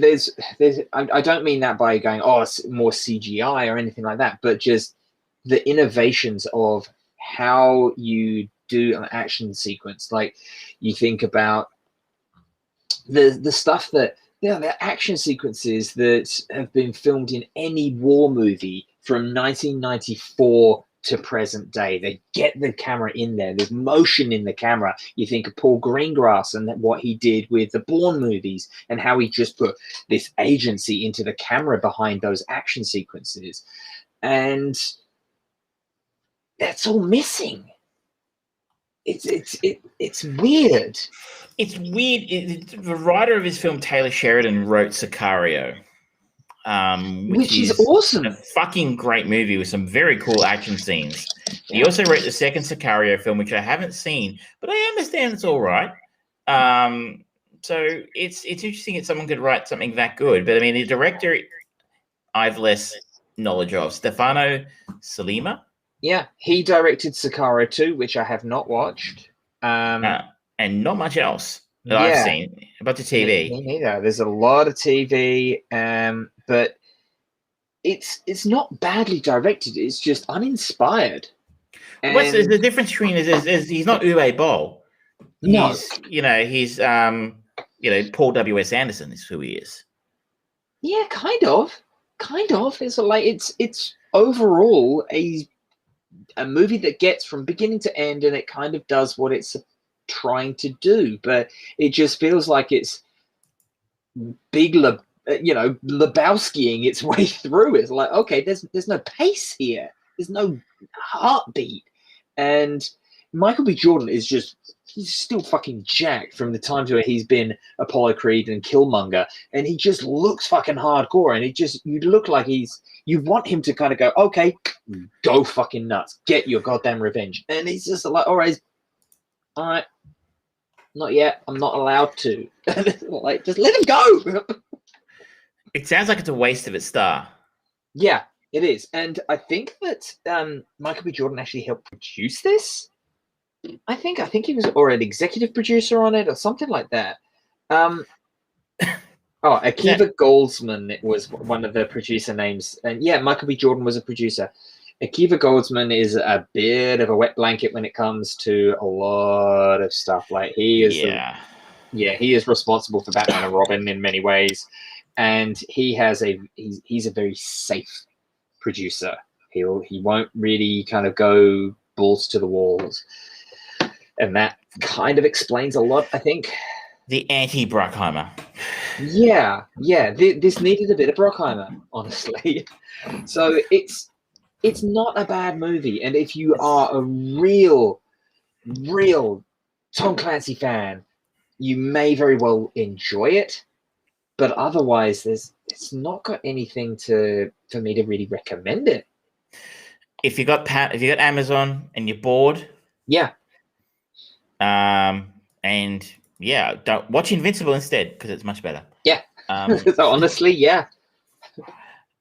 Speaker 1: I don't mean that by going, it's more CGI or anything like that, but just the innovations of how you do an action sequence. Like, you think about the stuff that, the action sequences that have been filmed in any war movie from 1994 to present day. They get the camera in there. There's motion in the camera. You think of Paul Greengrass and what he did with the Bourne movies, and how he just put this agency into the camera behind those action sequences. And that's all missing. It's weird.
Speaker 2: It's weird. The writer of his film, Taylor Sheridan, wrote Sicario. Which is
Speaker 1: awesome.
Speaker 2: A fucking great movie with some very cool action scenes. He also wrote the second Sicario film, which I haven't seen, but I understand it's all right. So it's interesting that someone could write something that good. But I mean, the director, I've less knowledge of, Stefano Sollima.
Speaker 1: Yeah, he directed Sicario 2, which I have not watched.
Speaker 2: And not much else that I've seen. A bunch of TV.
Speaker 1: Me neither. There's a lot of TV, but it's not badly directed. It's just uninspired.
Speaker 2: What's the difference between is he's not Uwe Boll. He's he's Paul W.S. Anderson is who he is.
Speaker 1: Yeah, kind of. It's like it's overall a movie that gets from beginning to end, and it kind of does what it's trying to do, but it just feels like it's big, Lebowskiing its way through. It's like, okay, there's no pace here. There's no heartbeat, and Michael B. Jordan he's still fucking jacked from the times where he's been Apollo Creed and Killmonger, and he just looks fucking hardcore, and you look like you want him to kind of go, okay, go fucking nuts, get your goddamn revenge, and he's just like, all right, not yet, I'm not allowed to. Like, just let him go.
Speaker 2: It sounds like it's a waste of its star.
Speaker 1: Yeah, it is, and I think that Michael B. Jordan actually helped produce this. I think he was or an executive producer on it or something like that. Akiva Goldsman was one of the producer names, and yeah, Michael B. Jordan was a producer. Akiva Goldsman is a bit of a wet blanket when it comes to a lot of stuff. Like he is, he is responsible for Batman and Robin in many ways, and he's a very safe producer. He won't really kind of go balls to the walls. And that kind of explains a lot, I think.
Speaker 2: The anti-Bruckheimer.
Speaker 1: Yeah. This needed a bit of Bruckheimer, honestly. So it's not a bad movie. And if you are a real Tom Clancy fan, you may very well enjoy it. But otherwise, it's not got anything for me to really recommend it.
Speaker 2: If you got Amazon and you're bored,
Speaker 1: yeah.
Speaker 2: Don't watch Invincible instead because it's much better.
Speaker 1: Yeah. So honestly, yeah.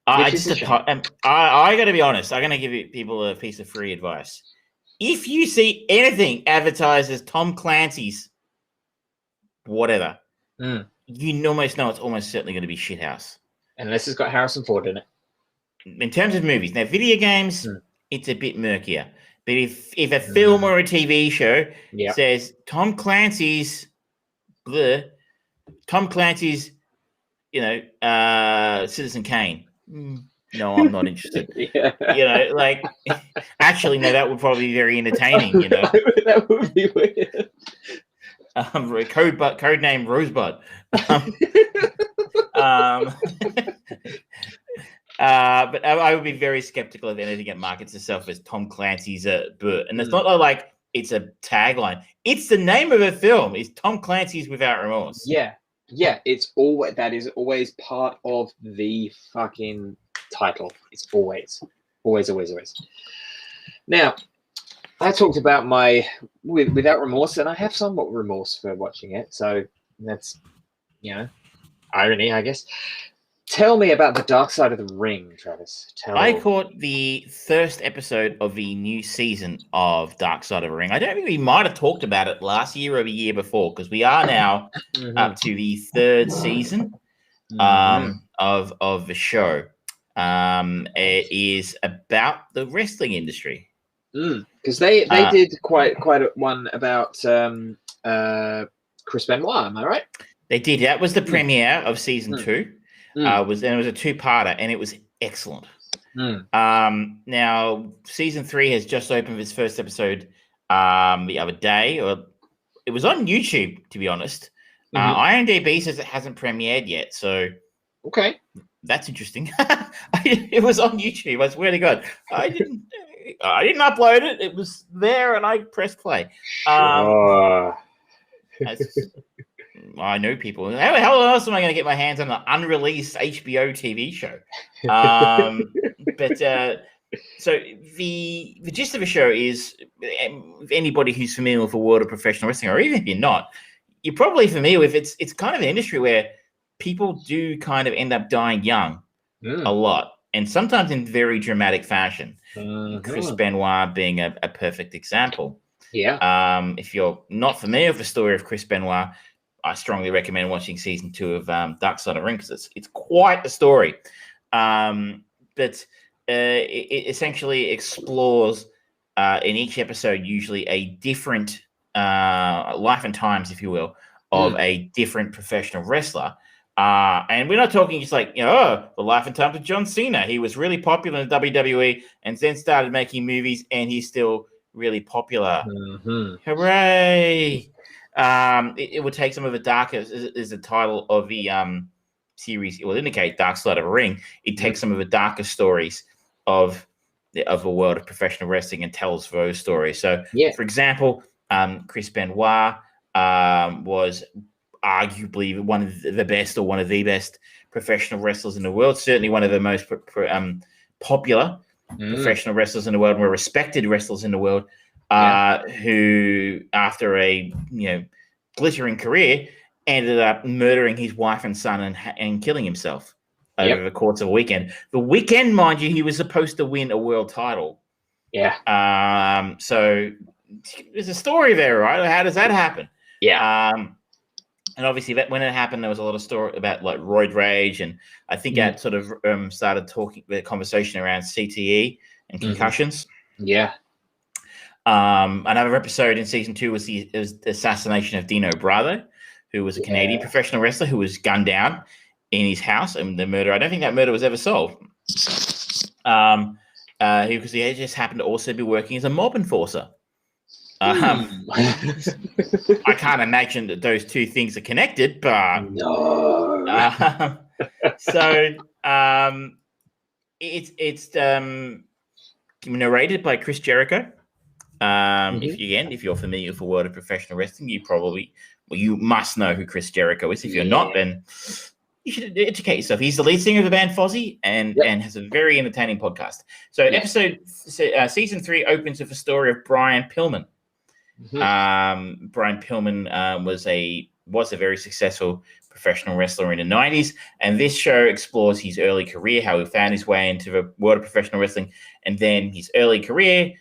Speaker 2: I got to be honest. I'm going to give people a piece of free advice. If you see anything advertised as Tom Clancy's whatever, you almost know it's almost certainly going to be shithouse.
Speaker 1: Unless it's got Harrison Ford in it.
Speaker 2: In terms of movies, now video games, it's a bit murkier. But if a film or a TV show says Tom Clancy's, Citizen Kane, no, I'm not interested. Actually, no, that would probably be very entertaining.
Speaker 1: That would be weird.
Speaker 2: Code name Rosebud. But I would be very skeptical of anything that markets itself as Tom Clancy's book. And it's not like it's a tagline. It's the name of a film. It's Tom Clancy's Without Remorse.
Speaker 1: Yeah. That is always part of the fucking title. It's always. Now, I talked about my Without Remorse, and I have somewhat remorse for watching it. So that's, irony, I guess. Tell me about the Dark Side of the Ring, Travis.
Speaker 2: I caught the first episode of the new season of Dark Side of the Ring. I don't think we might have talked about it last year or the year before, because we are now up to the third season of the show. It is about the wrestling industry.
Speaker 1: Because they did quite one about Chris Benoit, am I right?
Speaker 2: They did. That was the premiere of season 2. It was a two-parter, and it was excellent. Now season 3 has just opened its first episode the other day, or it was on YouTube, to be honest. IMDb says it hasn't premiered yet, so
Speaker 1: okay,
Speaker 2: that's interesting. It was on YouTube. I swear to God, I didn't upload it. It was there, and I pressed play. I know people. How else am I going to get my hands on an unreleased HBO TV show? So the gist of the show is, anybody who's familiar with the world of professional wrestling, or even if you're not, you're probably familiar with it's kind of an industry where people do kind of end up dying young a lot, and sometimes in very dramatic fashion. Chris Benoit being a perfect example.
Speaker 1: Yeah.
Speaker 2: If you're not familiar with the story of Chris Benoit, I strongly recommend watching season 2 of Dark Side of the Ring, because it's quite a story. But but it essentially explores in each episode usually a different life and times, if you will, of a different professional wrestler. And we're not talking just like, the life and times of John Cena. He was really popular in WWE and then started making movies, and he's still really popular. Hooray! It would take some of the darker, is the title of the series. It will indicate Dark Side of the Ring. It takes some of the darker stories of the world of professional wrestling and tells those stories. So, for example, Chris Benoit was arguably one of the best or one of the best professional wrestlers in the world. Certainly one of the most popular professional wrestlers in the world, more respected wrestlers in the world, who, after a glittering career, ended up murdering his wife and son and killing himself over the course of a weekend. The weekend, mind you, he was supposed to win a world title. So there's a story there, right? How does that happen? And obviously, that when it happened, there was a lot of story about like roid rage, and I think that sort of started the conversation around CTE and concussions. Another episode in season 2 was the assassination of Dino Bravo, who was a Canadian professional wrestler who was gunned down in his house, and the murder. I don't think that murder was ever solved. Because he just happened to also be working as a mob enforcer. I can't imagine that those two things are connected, but it's narrated by Chris Jericho. If you're familiar with the world of professional wrestling, you must know who Chris Jericho is. If you're not, then you should educate yourself. He's the lead singer of the band Fozzy and has a very entertaining podcast. So season 3 opens with a story of Brian Pillman. Brian Pillman was a very successful professional wrestler in the 90s, and this show explores his early career, how he found his way into the world of professional wrestling, and then his early career,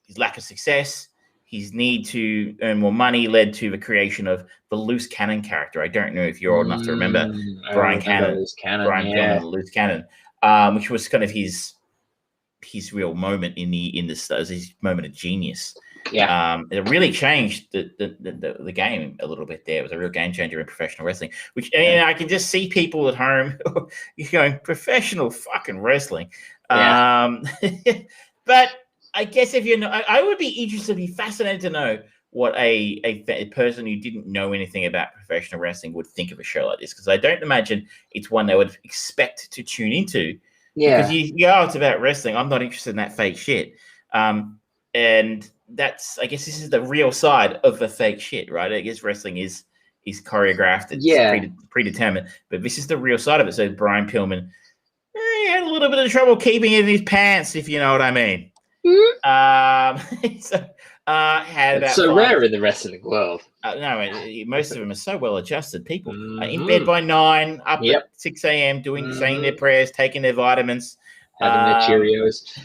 Speaker 2: his lack of success, his need to earn more money led to the creation of the Loose Cannon character. I don't know if you're old enough to remember Brian Pillman, the Loose Cannon, which was kind of his real moment his moment of genius. It really changed the game a little bit there. It was a real game changer in professional wrestling, which I can just see people at home going, professional fucking wrestling. But I guess if I would be fascinated to know what a person who didn't know anything about professional wrestling would think of a show like this, because I don't imagine it's one they would expect to tune into. Because it's about wrestling. I'm not interested in that fake shit. And I guess this is the real side of the fake shit, right? I guess wrestling is choreographed, it's predetermined, but this is the real side of it. So Brian Pillman, he had a little bit of trouble keeping it in his pants, if you know what I mean.
Speaker 1: It's so rare in the wrestling world.
Speaker 2: Most of them are so well adjusted people. In bed by 9, up at 6 a.m. saying their prayers, taking their vitamins,
Speaker 1: having their Cheerios.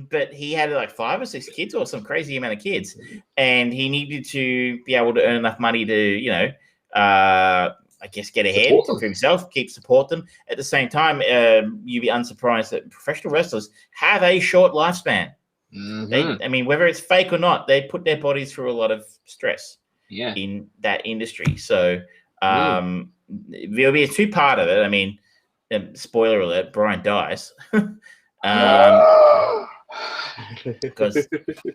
Speaker 2: But he had like 5 or 6 kids, or some crazy amount of kids, and he needed to be able to earn enough money to, I guess, get ahead for himself, support them. At the same time, you'd be unsurprised that professional wrestlers have a short lifespan. Whether it's fake or not, they put their bodies through a lot of stress in that industry. So there'll be a 2-part of it. Spoiler alert, Brian dies. Because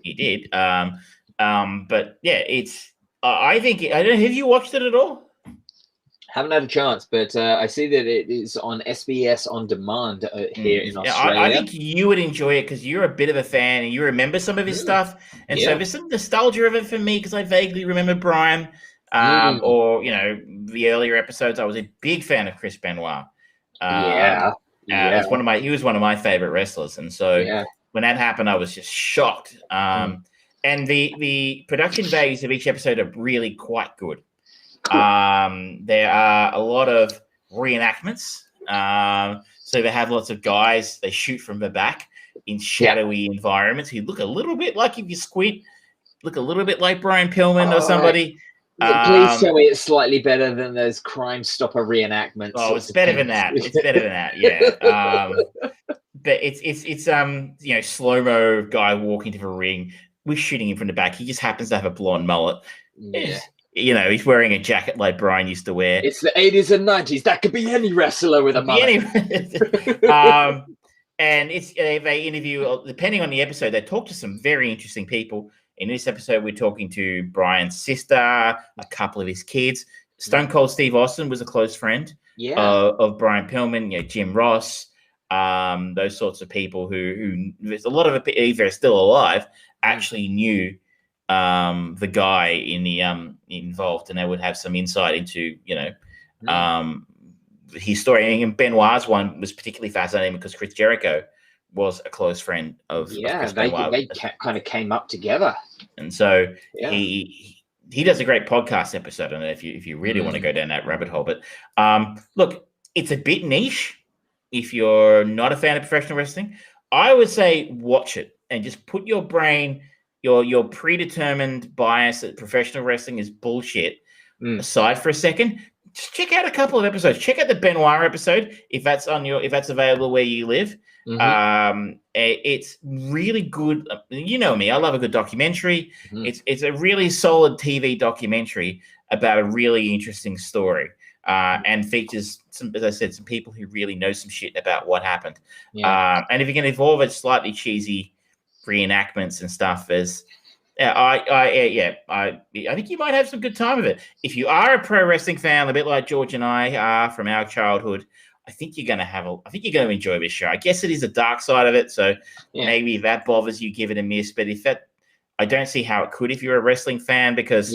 Speaker 2: he did. But yeah, I think, I don't know, have you watched it at all?
Speaker 1: Haven't had a chance, but I see that it is on SBS On Demand here in Australia.
Speaker 2: I think you would enjoy it because you're a bit of a fan and you remember some of his stuff. And so there's some nostalgia of it for me because I vaguely remember Brian. Or, the earlier episodes. I was a big fan of Chris Benoit. He was one of my favorite wrestlers. And so when that happened, I was just shocked. And the production values of each episode are really quite good. There are a lot of reenactments. So they have lots of guys, they shoot from the back in shadowy environments who look a little bit like, if you squint, look a little bit like Brian Pillman or somebody.
Speaker 1: Please tell me it's slightly better than those Crime Stopper reenactments.
Speaker 2: Oh, it's better than that. It's better than that. Yeah. But it's slow-mo guy walking to the ring. We're shooting him from the back. He just happens to have a blonde mullet.
Speaker 1: Yeah.
Speaker 2: He's wearing a jacket like Brian used to wear.
Speaker 1: It's the 80s and 90s. That could be any wrestler with a mullet.
Speaker 2: And they interview, depending on the episode, they talk to some very interesting people. In this episode, we're talking to Brian's sister, a couple of his kids. Stone Cold Steve Austin was a close friend of Brian Pillman, Jim Ross, those sorts of people who there's a lot of, if they're still alive, actually knew the guy in the involved, and they would have some insight into his story. And Benoit's one was particularly fascinating because Chris Jericho was a close friend of Chris Benoit.
Speaker 1: They kind of came up together,
Speaker 2: and so he does a great podcast episode. I don't know if you really want to go down that rabbit hole, but look, it's a bit niche. If you're not a fan of professional wrestling, I would say watch it and just put your brain, your predetermined bias that professional wrestling is bullshit aside for a second. Just check out a couple of episodes. Check out the Benoit episode if that's available where you live. It's really good. You know me, I love a good documentary. It's a really solid TV documentary about a really interesting story. And features some, as I said, some people who really know some shit about what happened. And if you can involve it slightly cheesy reenactments and stuff, I think you might have some good time with it. If you are a pro wrestling fan, a bit like George and I are from our childhood, I think you're going to enjoy this show. I guess it is a dark side of it, so maybe if that bothers you, give it a miss. But I don't see how it could if you're a wrestling fan, because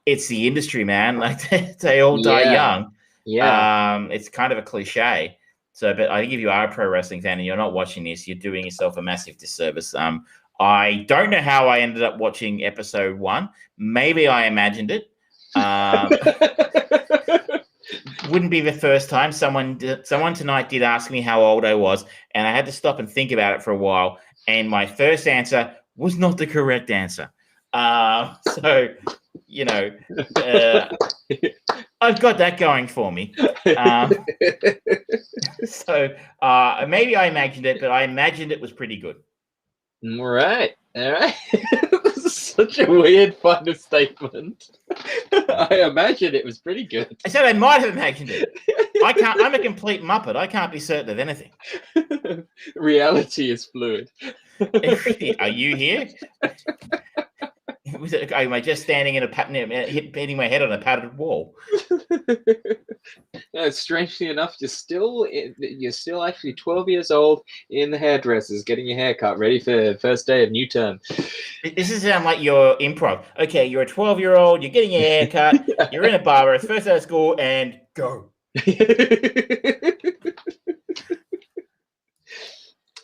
Speaker 2: it's the industry, man. Like they all die young. It's kind of a cliche. So, but I think if you are a pro wrestling fan and you're not watching this, you're doing yourself a massive disservice. I don't know how I ended up watching episode 1. Maybe I imagined it. Wouldn't be the first time. Someone tonight did ask me how old I was, and I had to stop and think about it for a while. And my first answer was not the correct answer. So, I've got that going for me. So maybe I imagined it, but I imagined it was pretty good.
Speaker 1: All right. This is such a weird final statement. I imagine it was pretty good.
Speaker 2: I said I might have imagined it. I'm a complete muppet. I can't be certain of anything.
Speaker 1: Reality is fluid.
Speaker 2: Are you here? Am I just standing in hitting my head on a padded wall?
Speaker 1: No, strangely enough, you're still actually 12 years old in the hairdressers, getting your hair cut, ready for the first day of new term.
Speaker 2: This is like your improv. Okay, you're a 12-year-old, you're getting your hair cut, you're in a barber, it's first day of school, and go.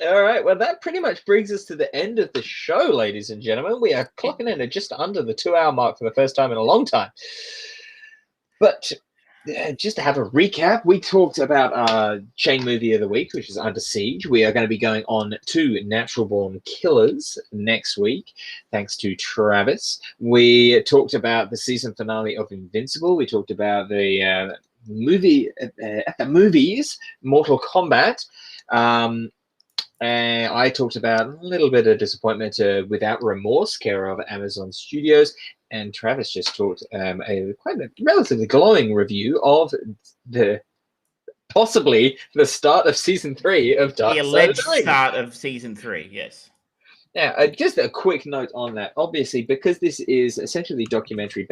Speaker 1: All right, well, that pretty much brings us to the end of the show, ladies and gentlemen. We are clocking in at just under the 2-hour mark for the first time in a long time. But just to have a recap, we talked about our chain movie of the week, which is Under Siege. We are going to be going on to Natural Born Killers next week, thanks to Travis. We talked about the season finale of Invincible. We talked about the movie at the movies, Mortal Kombat. I talked about a little bit of disappointment Without Remorse, care of Amazon Studios, and Travis just talked a relatively glowing review of possibly the start of season 3 of Dark Side of the Ring.
Speaker 2: The alleged start of season 3, yes.
Speaker 1: Now, just a quick note on that. Obviously, because this is essentially documentary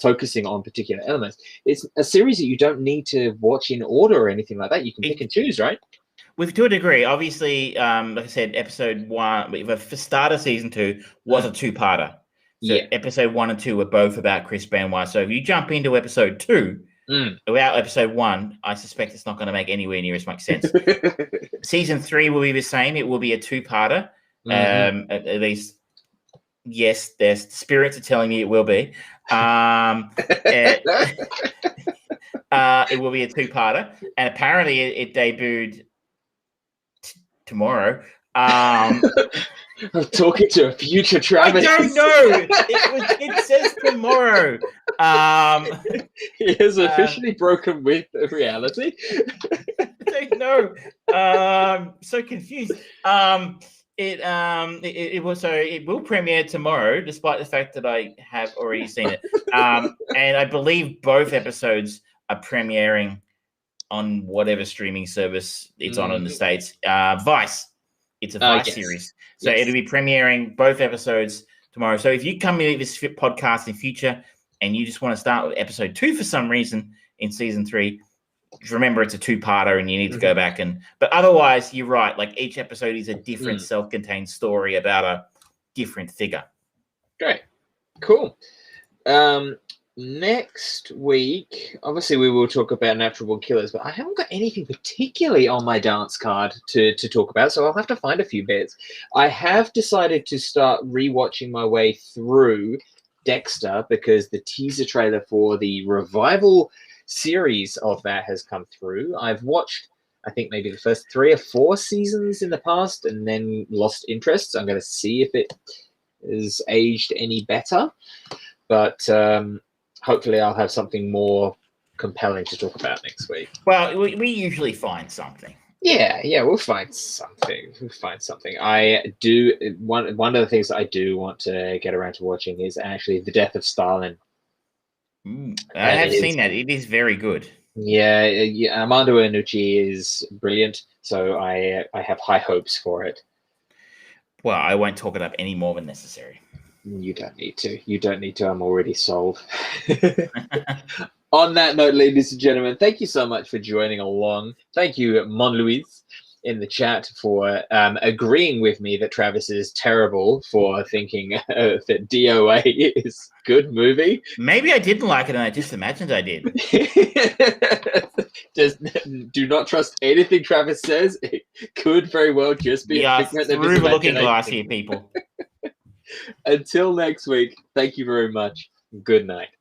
Speaker 1: focusing on particular elements, it's a series that you don't need to watch in order or anything like that. You can pick and choose, right?
Speaker 2: To a degree, obviously, like I said, episode 1, the start of season 2 was a 2-parter. So episode 1 and 2 were both about Chris Benoit. So if you jump into episode 2 without episode 1, I suspect it's not going to make anywhere near as much sense. Season 3 will be the same. It will be a 2-parter. At least, yes, there's spirits are telling me it will be. It will be a 2-parter. And apparently it debuted tomorrow.
Speaker 1: I'm talking to a future Travis.
Speaker 2: I don't know. It says tomorrow.
Speaker 1: He has officially broken with reality.
Speaker 2: I don't know. So confused. It will premiere tomorrow, despite the fact that I have already seen it. And I believe both episodes are premiering on whatever streaming service it's on in the States. Vice. It's a Vice series. So it'll be premiering both episodes tomorrow. So if you come to this podcast in future and you just want to start with episode 2 for some reason in season 3, remember it's a 2-parter and you need to go back but otherwise you're right. Like each episode is a different self-contained story about a different figure.
Speaker 1: Great. Cool. Next week, obviously we will talk about Natural Born Killers, but I haven't got anything particularly on my dance card to talk about, so I'll have to find a few bits. I have decided to start rewatching my way through Dexter because the teaser trailer for the revival series of that has come through. I've watched, I think, maybe the first 3 or 4 seasons in the past and then lost interest. So I'm going to see if it is aged any better. But hopefully I'll have something more compelling to talk about next week.
Speaker 2: Well, we usually find something.
Speaker 1: Yeah, we'll find something. I do. One of the things that I do want to get around to watching is actually The Death of Stalin.
Speaker 2: I have seen that. It is very good.
Speaker 1: Yeah, Armando Iannucci is brilliant, so I have high hopes for it.
Speaker 2: Well, I won't talk it up any more than necessary.
Speaker 1: You don't need to. I'm already sold. On that note, ladies and gentlemen, thank you so much for joining along. Thank you, Mon Louise, in the chat for agreeing with me that Travis is terrible for thinking that DOA is good movie.
Speaker 2: Maybe I didn't like it and I just imagined I did.
Speaker 1: Just do not trust anything Travis says. It could very well just be
Speaker 2: a through the looking glass here, people.
Speaker 1: Until next week, thank you very much. Good night.